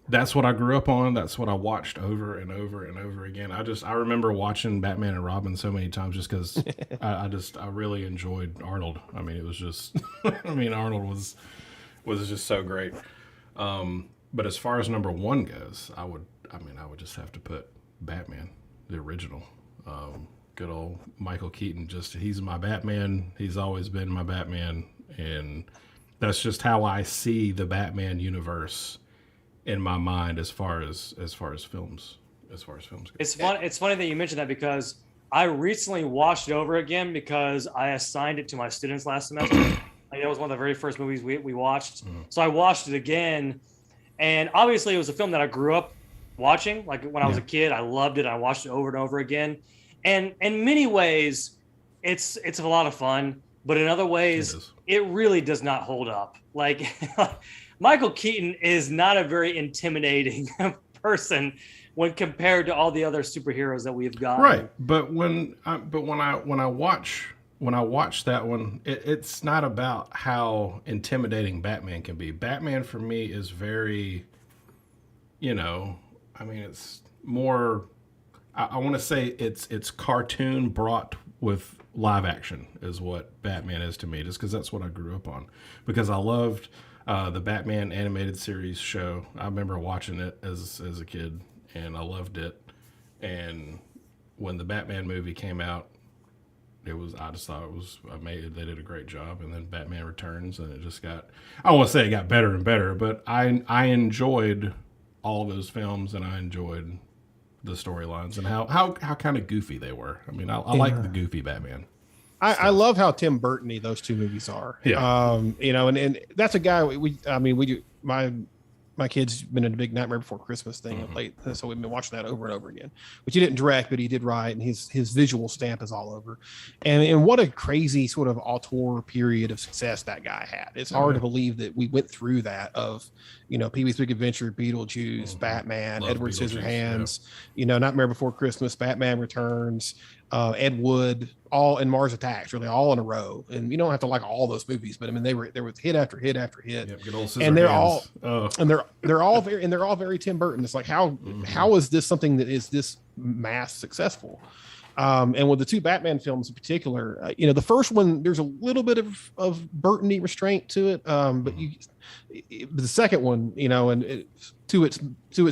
that's what I grew up on. That's what I watched over and over and over again. I remember watching Batman and Robin so many times just because I really enjoyed Arnold. I mean, it was just, Arnold was was just so great. But as far as number one goes, I would just have to put Batman, the original. Good old Michael Keaton. He's my Batman. He's always been my Batman, and that's just how I see the Batman universe in my mind as far as films go. It's funny that you mentioned that, because I recently watched it over again because I assigned it to my students last semester. Like, it was one of the very first movies we watched. So I watched it again, and obviously it was a film that I grew up watching. Like, when I was a kid, I loved it. I watched it over and over again. And in many ways, it's a lot of fun, but in other ways, it really does not hold up. Like, Michael Keaton is not a very intimidating person when compared to all the other superheroes that we've got. Right, but when I watch that one, it's not about how intimidating Batman can be. Batman for me is very, it's more. I want to say it's cartoon brought with live action is what Batman is to me, just because that's what I grew up on. Because I loved the Batman animated series show. I remember watching it as a kid, and I loved it. And when the Batman movie came out, I just thought it was amazing. They did a great job. And then Batman Returns, and it just got, I don't want to say it got better and better, but I enjoyed all those films, and I enjoyed the storylines and how kind of goofy they were. I mean, I like the goofy Batman. I love how Tim Burton-y those two movies are. Yeah. And that's a guy my kid's been in a big Nightmare Before Christmas thing of late, so we've been watching that over and over again. Which he didn't direct, but he did write, and his visual stamp is all over. And what a crazy sort of auteur period of success that guy had. It's hard to believe that we went through that of, Pee-wee's Big Adventure, Beetlejuice, Batman, Love Edward Beetlejuice, Scissorhands, Nightmare Before Christmas, Batman Returns, Ed Wood, all in Mars Attacks, really all in a row. And you don't have to like all those movies, but I mean they were hit after hit after hit. Yep, good old and they're Scissorhands. all they're all very Tim Burton. It's like how is this something that is this mass successful? And with the two Batman films in particular, the first one, there's a little bit of Burton-y restraint to it. But the second one, to its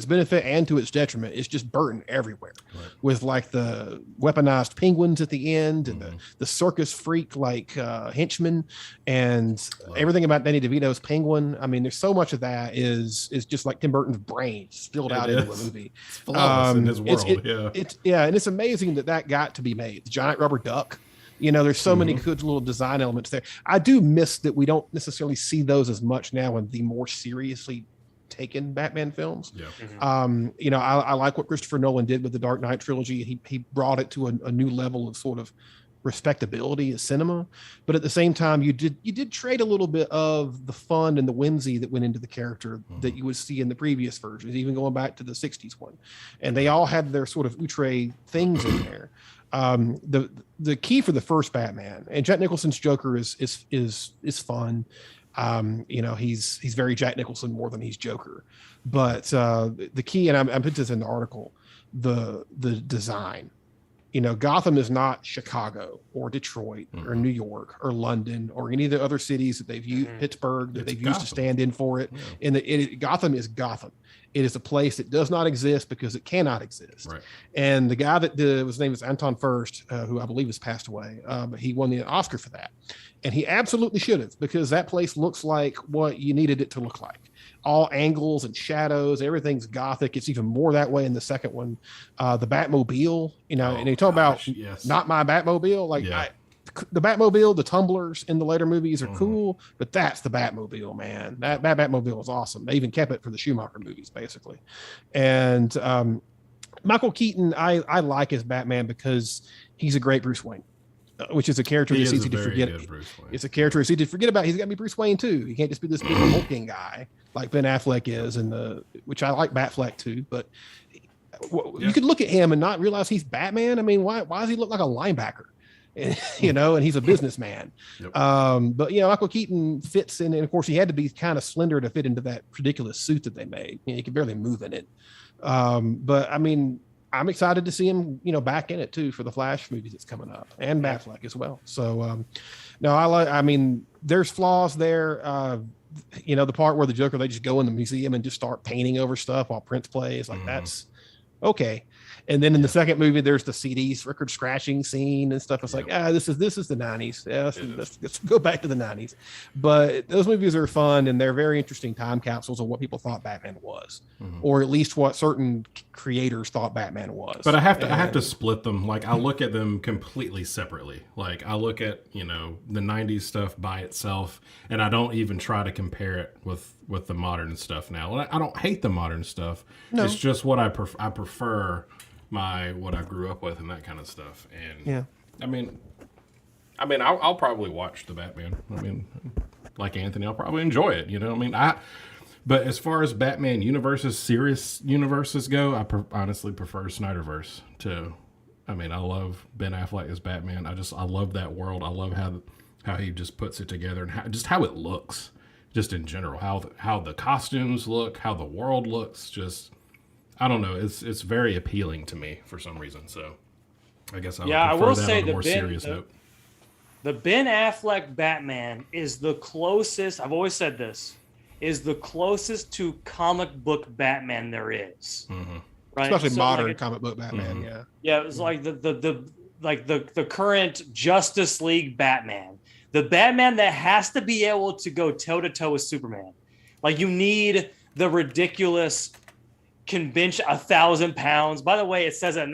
benefit and to its detriment, it's just Burton everywhere, with like the weaponized penguins at the end and the circus freak henchman and everything about Danny DeVito's Penguin. I mean, there's so much of that is just like Tim Burton's brain spilled out into a movie. It's flawless in his world. And it's amazing that got to be made. The giant rubber duck. There's so many good little design elements there. I do miss that we don't necessarily see those as much now in the more seriously taken Batman films. I like what Christopher Nolan did with the Dark Knight trilogy. He brought it to a new level of sort of respectability as cinema, but at the same time you did trade a little bit of the fun and the whimsy that went into the character that you would see in the previous versions, even going back to the 60s one, and they all had their sort of outre things in there. The key for the first Batman, and Jack Nicholson's Joker is fun. He's very Jack Nicholson more than he's Joker, but the key, and I put this in the article, the design. Gotham is not Chicago or Detroit or New York or London or any of the other cities that they've used, Pittsburgh, that they've used to stand in for it. And Gotham is Gotham. It is a place that does not exist because it cannot exist. Right. And the guy that did, his name is Anton Furst, who I believe has passed away, but he won the Oscar for that. And he absolutely should have, because that place looks like what you needed it to look like. All angles and shadows, everything's Gothic. It's even more that way in the second one. The Batmobile, and you talk about not my Batmobile, the Batmobile, the tumblers in the later movies are cool, but that's the Batmobile, man. That Batmobile is awesome. They even kept it for the Schumacher movies, basically. And Michael Keaton, I like as Batman because he's a great Bruce Wayne, which is a character that's easy to forget. It's a character it's easy to forget about. He's got to be Bruce Wayne too. He can't just be this big hulking guy like Ben Affleck is, which I like Batfleck too. But you could look at him and not realize he's Batman. I mean, why does he look like a linebacker? And he's a businessman. But Michael Keaton fits in, and of course he had to be kind of slender to fit into that ridiculous suit that they made. He could barely move in it. But I mean, I'm excited to see him, back in it too for the Flash movies that's coming up, and Batfleck as well. So, no, I mean, there's flaws there. the part where the Joker, they just go in the museum and just start painting over stuff while Prince plays. Like that's okay. And then in the second movie, there's the CDs record scratching scene and stuff. It's like, this is the 90s. Yeah, let's go back to the 90s. But those movies are fun, and they're very interesting time capsules of what people thought Batman was, or at least what certain creators thought Batman was. But I have to split them. Like, I look at them completely separately. Like, I look at the 90s stuff by itself, and I don't even try to compare it with the modern stuff now. I don't hate the modern stuff. No. It's just what I prefer what I grew up with and that kind of stuff. And I mean, I'll probably watch the Batman. I mean, like Anthony, I'll probably enjoy it. But as far as Batman serious universes go, I honestly prefer Snyderverse to. I mean, I love Ben Affleck as Batman. I love that world. I love how he just puts it together and how it looks, just in general. How the costumes look, how the world looks, just. I don't know. It's very appealing to me for some reason. So I guess I will say the more serious note. The Ben Affleck Batman is the closest. I've always said this is the closest to comic book Batman there is. Mm-hmm. Right, especially modern comic book Batman. Mm-hmm. Yeah, it's like the current Justice League Batman, the Batman that has to be able to go toe to toe with Superman. Like, you need the ridiculous. Can bench 1,000 pounds. By the way, it says on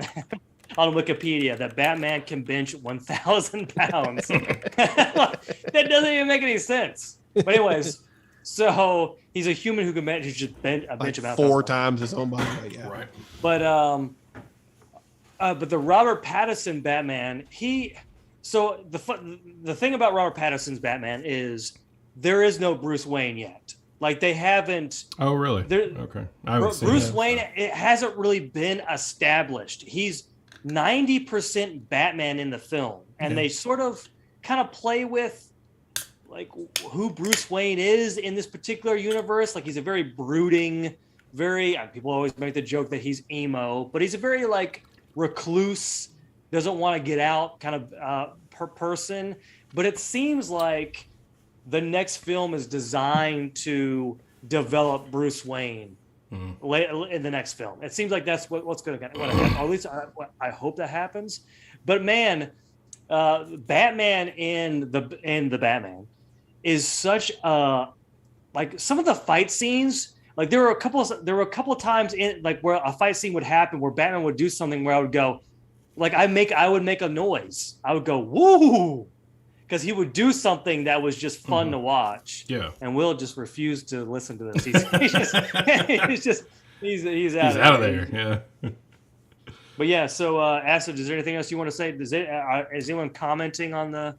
Wikipedia that Batman can bench 1,000 pounds. That doesn't even make any sense. But anyways, so he's a human who can bench about 4 times his own body. Yeah. Right. But the Robert Pattinson Batman, so the thing about Robert Pattinson's Batman is there is no Bruce Wayne yet. Like, they haven't. Oh, really? Okay. Bruce Wayne, it hasn't really been established. He's 90% Batman in the film, and they sort of kind of play with like who Bruce Wayne is in this particular universe. Like, he's a very brooding, people always make the joke that he's emo, but he's a very like recluse, doesn't want to get out kind of person. But it seems like the next film is designed to develop Bruce Wayne in the next film. It seems like that's what's going to happen. Or at least I hope that happens. But man, Batman in the Batman is such like some of the fight scenes. Like, there were a couple of times in like where a fight scene would happen where Batman would do something where I would go, like I would make a noise. I would go woo. Because he would do something that was just fun to watch. Yeah. And Will just refused to listen to this. He's out of there. Yeah. But yeah, so Acid, is there anything else you want to say? Is anyone commenting on the?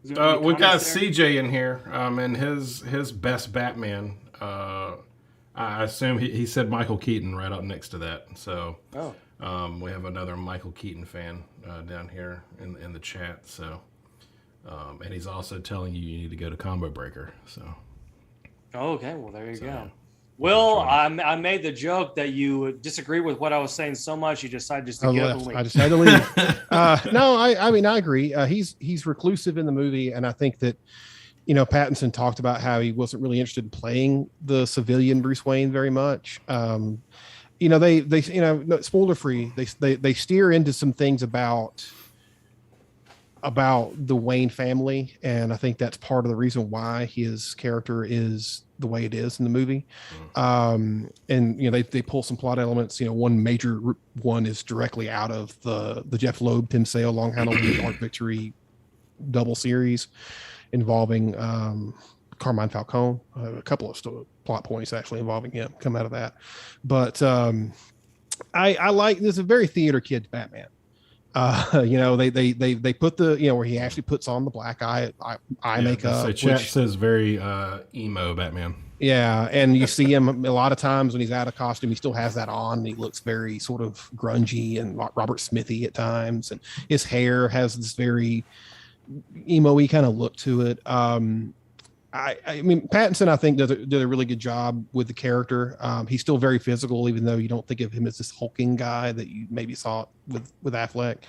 We've got CJ in here, and his best Batman. I assume he said Michael Keaton right up next to that. So we have another Michael Keaton fan down here in the chat. So. And he's also telling you need to go to Combo Breaker. So. Oh, okay. Well, there you go. Will, I made the joke that you disagree with what I was saying so much you decided just to get up and leave. I just had to leave. No, I mean, I agree. He's reclusive in the movie, and I think that Pattinson talked about how he wasn't really interested in playing the civilian Bruce Wayne very much. They spoiler free. They steer into some things about the Wayne family, and I think that's part of the reason why his character is the way it is in the movie. And they pull some plot elements. One major one is directly out of the Jeff Loeb Tim Sale Long Halloween Dark Victory double series involving Carmine Falcone. A couple of plot points actually involving him come out of that. But I like this is a very theater kid Batman. They put the where he actually puts on the black eye makeup. So chat says very emo Batman. Yeah, and you see him a lot of times when he's out of costume, he still has that on. And he looks very sort of grungy and Robert Smithy at times, and his hair has this very emo-y kind of look to it. I mean, Pattinson, I think, did a really good job with the character. He's still very physical, even though you don't think of him as this hulking guy that you maybe saw with Affleck.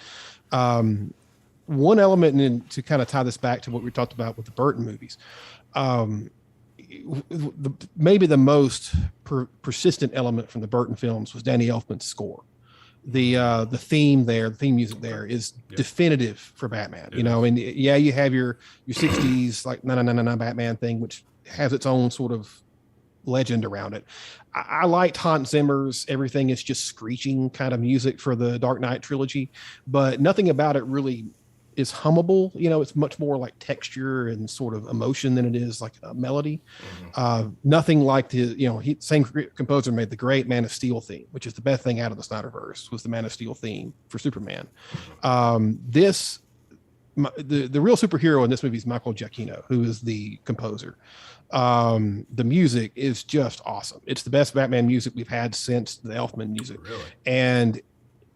One element, and to kind of tie this back to what we talked about with the Burton movies, maybe the most persistent element from the Burton films was Danny Elfman's score. The theme there, the theme music there is definitive for Batman. You know, and yeah, you have your 60s like na Batman thing, which has its own sort of legend around it. I liked Hans Zimmer's Everything Is Just Screeching kind of music for the Dark Knight trilogy, but nothing about it really is hummable. You know, it's much more like texture and sort of emotion than it is like a melody. Nothing like the, same composer made the great Man of Steel theme, which is the best thing out of the Snyderverse, was the Man of Steel theme for Superman. The real superhero in this movie is Michael Giacchino, who is the composer. The music is just awesome. It's the best Batman music we've had since the Elfman music. Really? And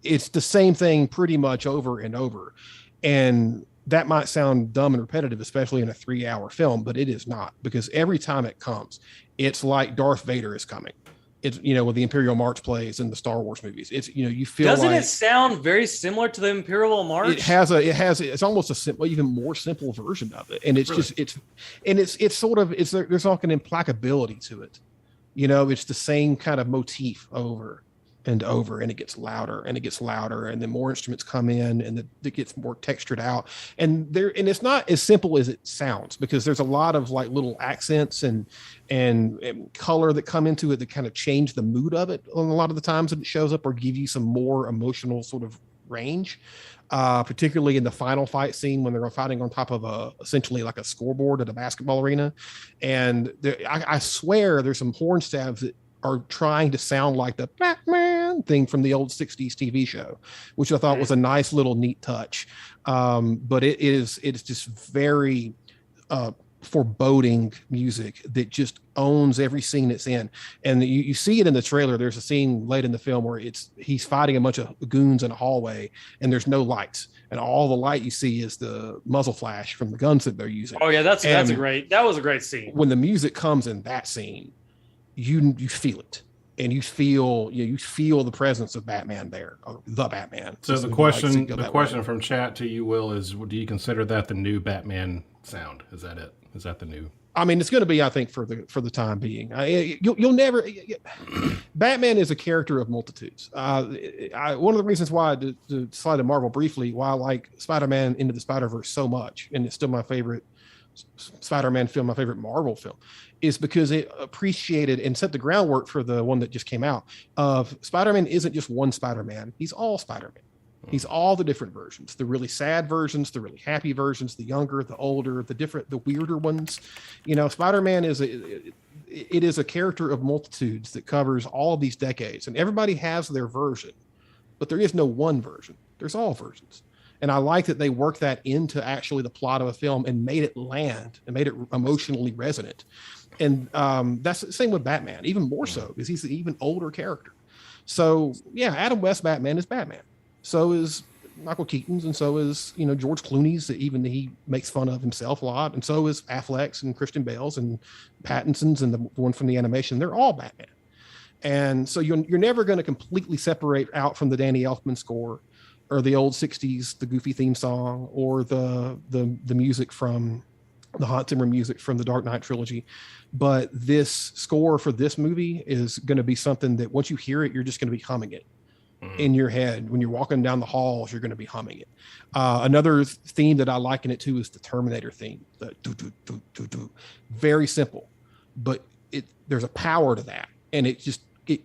it's the same thing pretty much over and over. And that might sound dumb and repetitive, especially in a 3-hour film, but it is not, because every time it comes, it's like Darth Vader is coming. It's, with the Imperial March plays in the Star Wars movies. It's, you feel Doesn't it sound very similar to the Imperial March? It's almost a simple, even more simple version of it. And it's really? There's like an implacability to it. It's the same kind of motif over and over, and it gets louder and it gets louder, and then more instruments come in, and it gets more textured out. And it's not as simple as it sounds, because there's a lot of like little accents and color that come into it that kind of change the mood of it a lot of the times that it shows up, or give you some more emotional sort of range. Particularly in the final fight scene when they're fighting on top of essentially like a scoreboard at a basketball arena. And I swear there's some horn stabs that are trying to sound like the Batman thing from the old 60s TV show, which I thought was a nice little neat touch. But it's just very foreboding music that just owns every scene it's in. And you see it in the trailer. There's a scene late in the film where he's fighting a bunch of goons in a hallway, and there's no lights, and all the light you see is the muzzle flash from the guns that they're using. Oh yeah, that was a great scene. When the music comes in that scene, you feel it, and you feel the presence of Batman there, or the Batman. So the question from chat to you, Will, is: do you consider that the new Batman sound? Is that it? Is that the new? I mean, it's going to be, I think, for the time being. You'll never. Batman is a character of multitudes. One of the reasons why, to slide to Marvel briefly, why I like Spider-Man Into the Spider-Verse so much, and it's still my favorite Spider-Man film, my favorite Marvel film, is because it appreciated and set the groundwork for the one that just came out of Spider-Man isn't just one Spider-Man. He's all Spider-Man. He's all the different versions, the really sad versions, the really happy versions, the younger, the older, the weirder ones. Spider-Man is a character of multitudes that covers all of these decades, and everybody has their version, but there is no one version. There's all versions. And I like that they worked that into actually the plot of a film and made it land and made it emotionally resonant. And that's the same with Batman, even more so, because he's an even older character. So yeah, Adam West Batman is Batman. So is Michael Keaton's, and so is George Clooney's, that even he makes fun of himself a lot, and so is Affleck's and Christian Bale's and Pattinson's and the one from the animation. They're all Batman. And so you're never going to completely separate out from the Danny Elfman score, or the old 60s, the Goofy theme song, or the music from the Hans Zimmer music from the Dark Knight trilogy. But this score for this movie is going to be something that once you hear it, you're just going to be humming it in your head. When you're walking down the halls, you're going to be humming it. Another theme that I liken it to is the Terminator theme. The do, do, do, do, do. Very simple, but there's a power to that. And it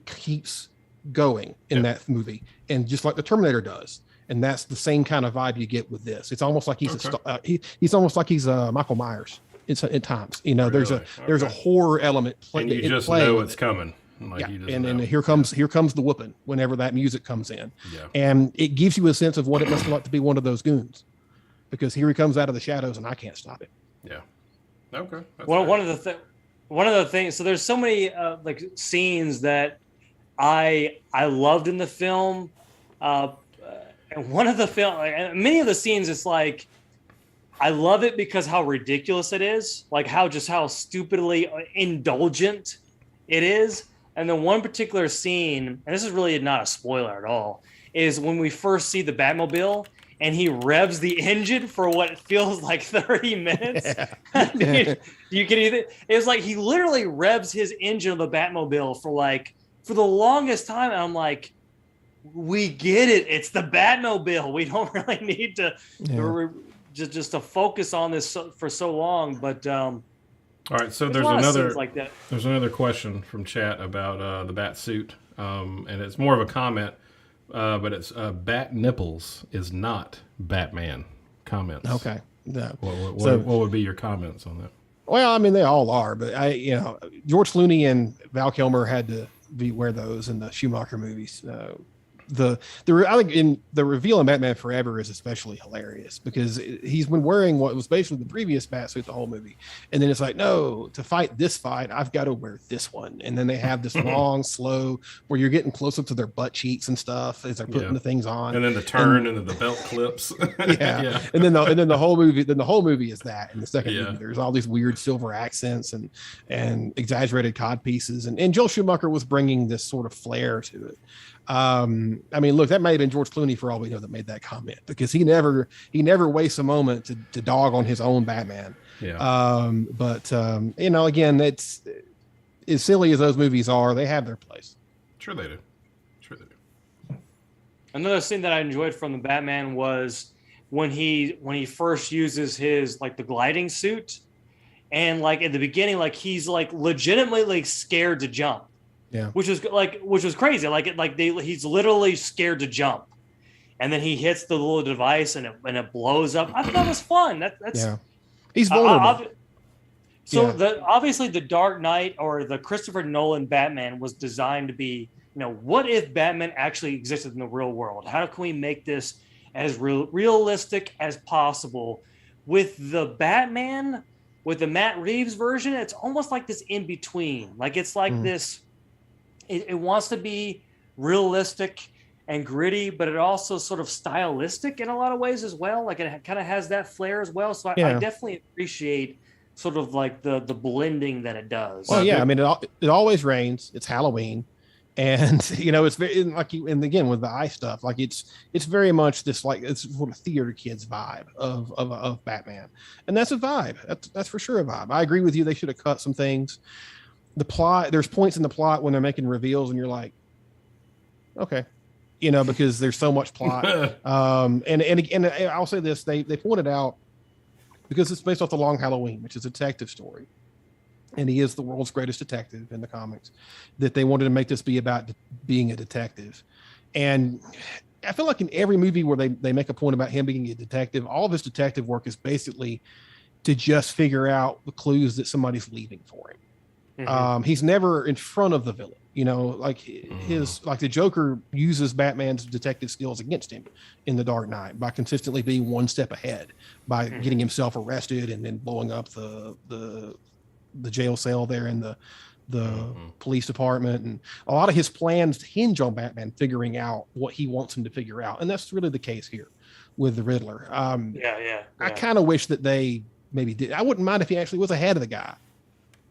keeps going in that movie. And just like the Terminator does. And that's the same kind of vibe you get with this. It's almost like he's almost like he's Michael Myers at times. There's a horror element. And you just know it's coming. And here comes the whooping whenever that music comes in. Yeah. And it gives you a sense of what it must like to be one of those goons, because here he comes out of the shadows and I can't stop it. Yeah. Okay. One of the things. So there's so many like scenes that I loved in the film. And many of the scenes, it's like, I love it because how ridiculous it is, like how stupidly indulgent it is. And then one particular scene, and this is really not a spoiler at all, is when we first see the Batmobile, and he revs the engine for what feels like 30 minutes. Yeah. You can either, it was like he literally revs his engine of the Batmobile for the longest time. And I'm like, we get it. It's the Batmobile. We don't really need to just to focus on this for so long. But all right, so there's another question from chat about the bat suit, and it's more of a comment, but it's bat nipples is not Batman. Comments. Okay. No. What would be your comments on that? Well, I mean, they all are, but George Clooney and Val Kilmer had to wear those in the Schumacher movies. I think in the reveal in Batman Forever is especially hilarious because he's been wearing what was basically the previous bat suit the whole movie, and then it's like, no, to fight this fight I've got to wear this one, and then they have this long slow where you're getting close up to their butt cheeks and stuff as they're putting the things on, and then the turn and then the belt clips. Yeah. and then the whole movie is that. In the second movie there's all these weird silver accents and exaggerated cod pieces, and Joel Schumacher was bringing this sort of flair to it. I mean, look, that may have been George Clooney for all we know that made that comment, because he never wastes a moment to dog on his own Batman. Yeah. Again, it's as silly as those movies are, they have their place. Sure they do. Another scene that I enjoyed from the Batman was when he first uses his like the gliding suit, and like at the beginning, like he's like legitimately like scared to jump. Yeah, which was crazy. He's literally scared to jump, and then he hits the little device and it blows up. I thought that was fun. He's vulnerable. Obviously the Dark Knight or the Christopher Nolan Batman was designed to be, what if Batman actually existed in the real world? How can we make this as realistic as possible? With the Batman, with the Matt Reeves version, it's almost like this in between. Like it's like this. It wants to be realistic and gritty, but it also sort of stylistic in a lot of ways as well. Like it kind of has that flair as well. So I definitely appreciate sort of like the blending that it does. Well, yeah, I mean, it always rains. It's Halloween, and it's very like and again with the eye stuff, like it's very much this like it's sort of theater kids vibe of Batman, and that's a vibe. That's for sure a vibe. I agree with you. They should have cut some things. The plot, there's points in the plot when they're making reveals and you're like, okay, because there's so much plot. And I'll say this, they pointed out, because it's based off The Long Halloween, which is a detective story, and he is the world's greatest detective in the comics, that they wanted to make this be about being a detective. And I feel like in every movie where they make a point about him being a detective, all of his detective work is basically to just figure out the clues that somebody's leaving for him. He's never in front of the villain, like the Joker uses Batman's detective skills against him in The Dark Knight by consistently being one step ahead, by getting himself arrested and then blowing up the jail cell there in the police department. And a lot of his plans hinge on Batman figuring out what he wants him to figure out. And that's really the case here with the Riddler. I kind of wish that they maybe did. I wouldn't mind if he actually was ahead of the guy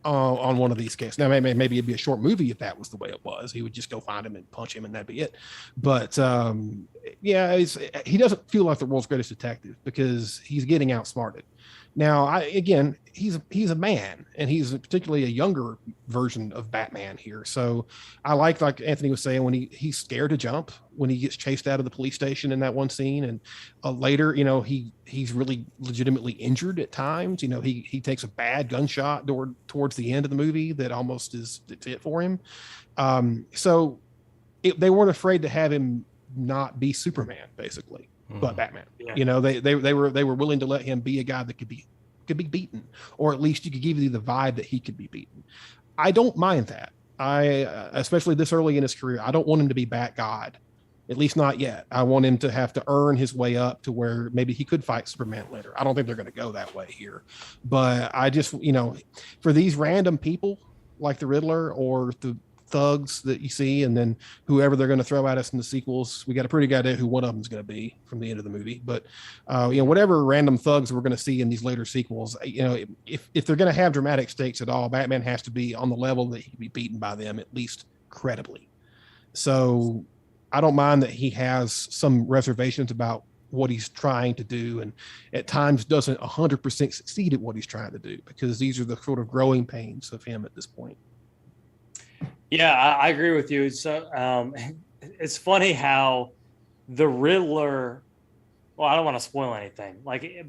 on one of these cases. Now, maybe it'd be a short movie if that was the way it was. He would just go find him and punch him and that'd be it. But he doesn't feel like the world's greatest detective because he's getting outsmarted. Now, he's a man, and he's particularly a younger version of Batman here. So I like Anthony was saying, when he's scared to jump when he gets chased out of the police station in that one scene, and later, he's really legitimately injured at times. He takes a bad gunshot towards the end of the movie that almost is it for him. So they weren't afraid to have him not be Superman, basically. But Batman, they were willing to let him be a guy that could be beaten, or at least you could give you the vibe that he could be beaten. I don't mind that. Especially this early in his career, I don't want him to be Bat God, at least not yet. I want him to have to earn his way up to where maybe he could fight Superman later. I don't think they're going to go that way here, but I just, for these random people like the Riddler or the thugs that you see, and then whoever they're going to throw at us in the sequels, we got a pretty good idea who one of them is going to be from the end of the movie. But whatever random thugs we're going to see in these later sequels, if they're going to have dramatic stakes at all, Batman has to be on the level that he can be beaten by them, at least credibly. So I don't mind that he has some reservations about what he's trying to do, and at times doesn't 100% succeed at what he's trying to do, because these are the sort of growing pains of him at this point. Yeah, I agree with you. So it's funny how the Riddler, well, I don't want to spoil anything,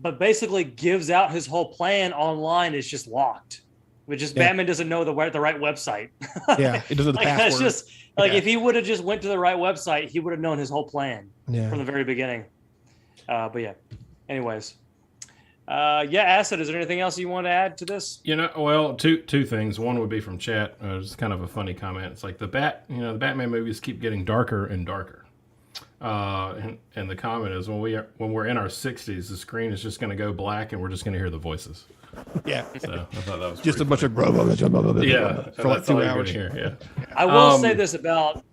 but basically gives out his whole plan online is just locked. Which is Batman doesn't know the right website. Yeah, it doesn't. That's just if he would have just went to the right website, he would have known his whole plan from the very beginning. But yeah, anyways, Acid. Is there anything else you want to add to this? Well, two things. One would be from chat. It's kind of a funny comment. It's like the Batman movies keep getting darker and darker. And the comment is when we're in our 60s, the screen is just going to go black and we're just going to hear the voices. Yeah. So I thought that was just a bunch of blah, blah, blah, blah, blah, yeah for like 2 hours here. Yeah. I will say this about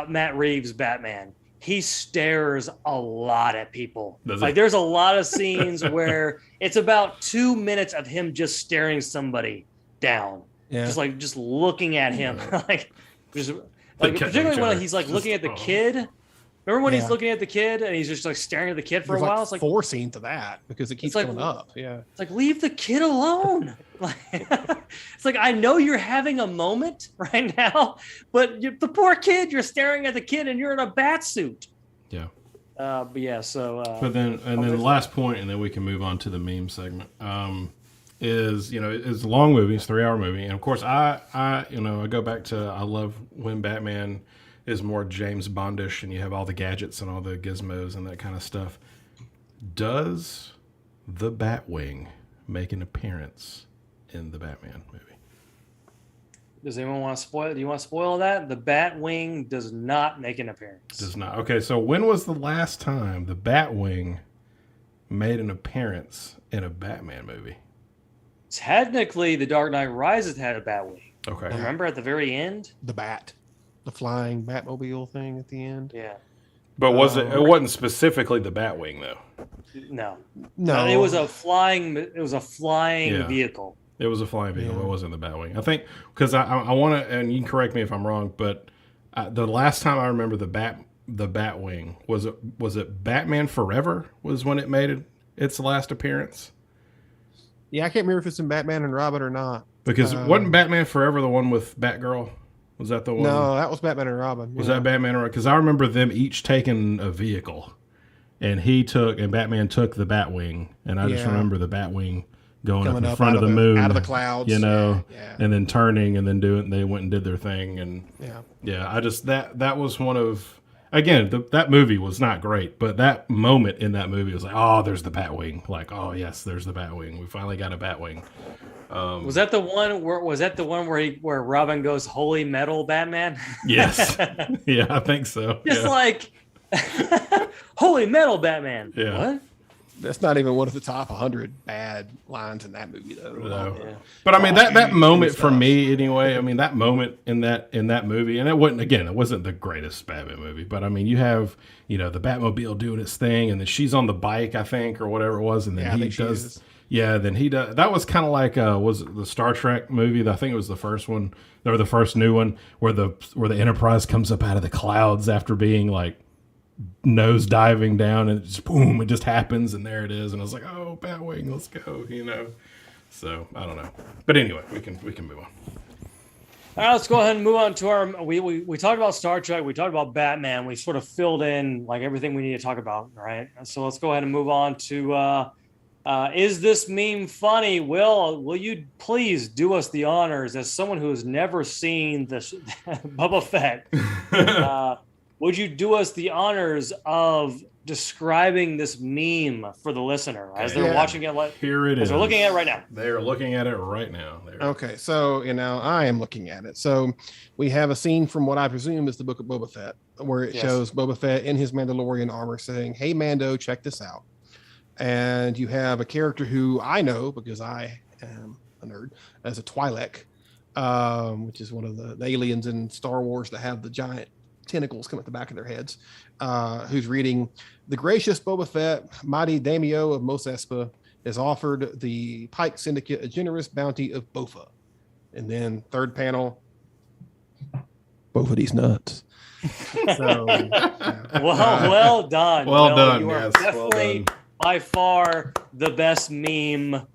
Matt Reeves' Batman. He stares a lot at people. There's a lot of scenes where it's about 2 minutes of him just staring somebody down. Yeah. Just looking at him. Particularly when he's looking at the kid. Remember when he's looking at the kid and he's just staring at the kid for a while? It's 4 scenes to that because it keeps going up. Yeah. It's leave the kid alone. It's I know you're having a moment right now, but the poor kid, you're staring at the kid and you're in a bat suit. Yeah. But then the last point, and then we can move on to the meme segment. Is it's a long movie, it's a 3-hour movie, and of course I go back to I love when Batman is more James Bondish and you have all the gadgets and all the gizmos and that kind of stuff. Does the Batwing make an appearance in the Batman movie? Does anyone want to spoil it? Do you want to spoil that? The Batwing does not make an appearance. Does not. Okay, so when was the last time the Batwing made an appearance in a Batman movie? Technically, The Dark Knight Rises had a Batwing. Okay. Remember at the very end? The flying Batmobile thing at the end. Yeah. But it wasn't specifically the Batwing though. No. It was a flying vehicle. It was a flying vehicle. Yeah. It wasn't the Batwing. I think because I want to, and you can correct me if I'm wrong, but the last time I remember the Batwing was it Batman Forever was when it made its last appearance. Yeah, I can't remember if it's in Batman and Robin or not. Because wasn't Batman Forever the one with Batgirl? Was that the one? No, that was Batman and Robin. Was that Batman and Robin? Because I remember them each taking a vehicle, and Batman took the Batwing, and I just remember the Batwing going up in front of the moon, out of the clouds, and then turning, and then they went and did their thing, and I just that was one of, again, that movie was not great, but that moment in that movie was oh, there's the Batwing, oh yes, there's the Batwing, we finally got a Batwing. Was that the one where Robin goes holy metal Batman? Yes. Yeah, I think so. Just holy metal Batman. Yeah. What? That's not even one of the top 100 bad lines in that movie, though. No. Yeah. But I mean, that moment for me, anyway. I mean, that moment in that movie, and it wasn't the greatest Batman movie. But I mean, you have the Batmobile doing its thing, and then she's on the bike, I think, or whatever it was, and then he does. Yeah, then he does. That was kind of was it the Star Trek movie? I think it was the first one, or the first new one, where the Enterprise comes up out of the clouds after being nose diving down, and it just happens, and there it is, and I was oh, Batwing, let's go, So I don't know, but anyway, we can move on. All right, let's go ahead and move on to our. We talked about Star Trek, we talked about Batman, we sort of filled in everything we need to talk about, right? So let's go ahead and move on to. Is this meme funny? Will you please do us the honors as someone who has never seen this Boba Fett? Would you do us the honors of describing this meme for the listener as they're watching it? Here it is. They're looking at it right now. They're looking at it right now. Okay, so I am looking at it. So we have a scene from what I presume is the Book of Boba Fett, where it shows Boba Fett in his Mandalorian armor saying, "Hey Mando, check this out." And you have a character who I know because I am a nerd as a Twi'lek, which is one of the aliens in Star Wars that have the giant tentacles come at the back of their heads, who's reading, "The gracious Boba Fett, mighty daimyo of Mos Espa, has offered the Pike Syndicate a generous bounty of Bofa." And then third panel, "Bofa these nuts." So, well done. Well done, You are yes, well definitely done. by far the best meme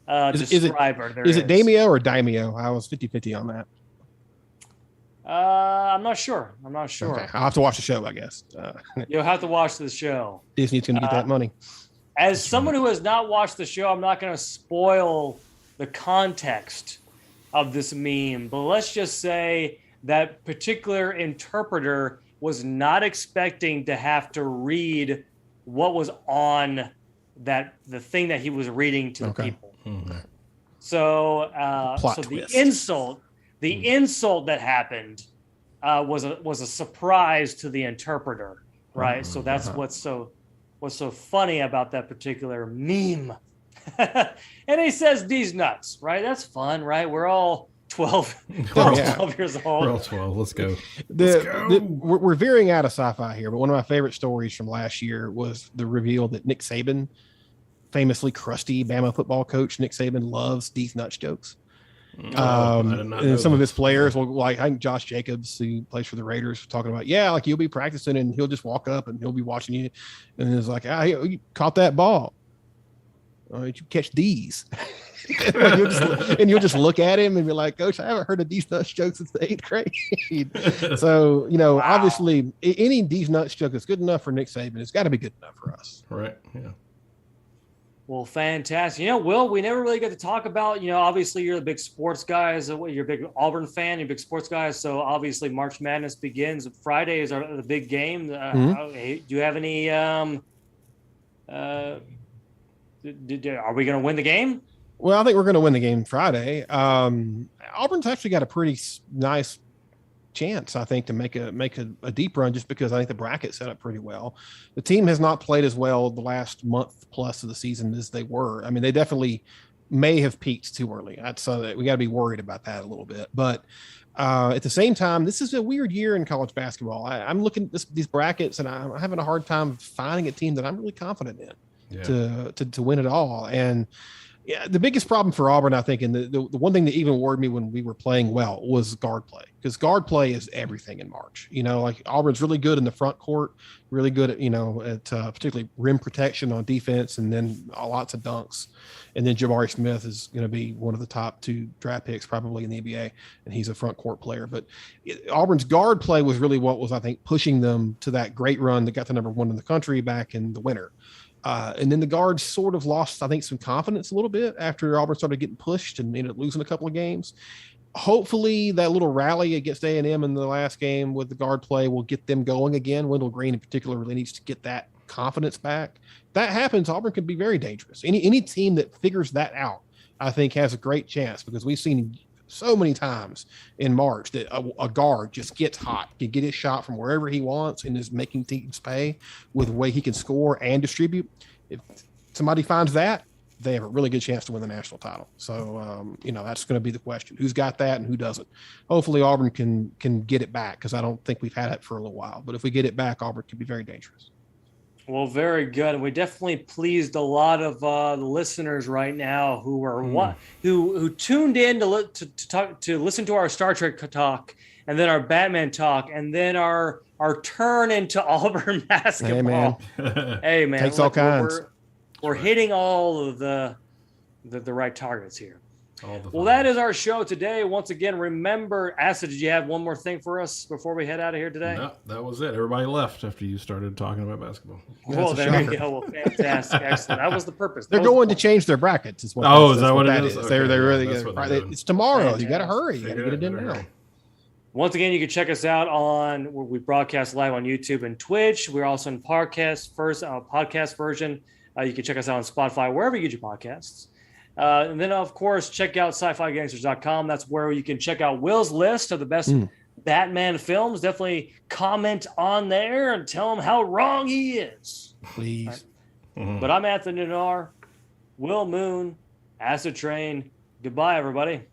describer there is it Daimio or Daimio? I was 50-50 on that. I'm not sure. Okay. I'll have to watch the show, I guess. You'll have to watch the show. Disney's going to get that money. As someone who has not watched the show, I'm not going to spoil the context of this meme, but let's just say that particular interpreter was not expecting to have to read what was on the thing that he was reading to the people. Mm-hmm. So, Plot the twist. insult that happened was a surprise to the interpreter, right? So that's what's so funny about that particular meme. And he says these nuts, right? That's fun, right? We're all 12 years old. We're all 12. Let's go. We're veering out of sci-fi here, but one of my favorite stories from last year was the reveal that Nick Saban, famously crusty Bama football coach, Nick Saban loves these nuts jokes. And some of his players, like I think Josh Jacobs, who plays for the Raiders, was talking about, like you'll be practicing and he'll just walk up and he'll be watching you, and it's like, you caught that ball. Did you catch these? and you'll just look at him and be like, Coach, I haven't heard of these nuts jokes since the 8th grade. So, obviously, any these nuts joke that's good enough for Nick Saban, it's got to be good enough for us. Right. Yeah. Well, fantastic. Will, we never really get to talk about, obviously you're the big sports guys. You're a big Auburn fan, you're big sports guys. So obviously March Madness begins. Friday is the big game. Do you have any, are we going to win the game? Well, I think we're going to win the game Friday. Auburn's actually got a pretty nice chance, I think, to make a deep run, just because I think the bracket set up pretty well. The team has not played as well the last month plus of the season as they were. I mean, they definitely may have peaked too early. So we got to be worried about that a little bit. But at the same time, this is a weird year in college basketball. I'm looking at these brackets, and I'm having a hard time finding a team that I'm really confident in to win it all. And the biggest problem for Auburn, I think, and the one thing that even worried me when we were playing well was guard play, because guard play is everything in March. Like Auburn's really good in the front court, really good at particularly rim protection on defense, and then lots of dunks. And then Jabari Smith is going to be one of the top 2 draft picks probably in the NBA, and he's a front court player. But Auburn's guard play was really what was, I think, pushing them to that great run that got to number 1 in the country back in the winter. And then the guards sort of lost, I think, some confidence a little bit after Auburn started getting pushed and ended up losing a couple of games. Hopefully that little rally against A&M in the last game with the guard play will get them going again. Wendell Green in particular really needs to get that confidence back. If that happens, Auburn could be very dangerous. Any team that figures that out, I think, has a great chance, because we've seen so many times in March that a guard just gets hot, can get his shot from wherever he wants, and is making teams pay with the way he can score and distribute. If somebody finds that, they have a really good chance to win the national title. So, that's going to be the question. Who's got that and who doesn't? Hopefully Auburn can get it back, because I don't think we've had it for a little while. But if we get it back, Auburn could be very dangerous. Well, very good. And we definitely pleased a lot of the listeners right now who are who tuned in to listen to our Star Trek talk, and then our Batman talk, and then our turn into Auburn basketball. Hey man, takes all kinds. We're hitting all of the right targets here. Well, that is our show today. Once again, remember, Acid, did you have one more thing for us before we head out of here today? No, that was it. Everybody left after you started talking about basketball. Well, there you go. Well, fantastic. Excellent. That was the purpose. They're going to change their brackets. Is what is that what it is? Okay, they're really good. It's tomorrow. Fantastic. You got to hurry. You got to get it in now. Once again, you can check us out we broadcast live on YouTube and Twitch. We're also in podcast version. You can check us out on Spotify, wherever you get your podcasts. And then, of course, check out SciFiGangsters.com. That's where you can check out Will's list of the best Batman films. Definitely comment on there and tell him how wrong he is. Please. Right. But I'm Anthony Nanar, Will Moon, Acidtrain. Goodbye, everybody.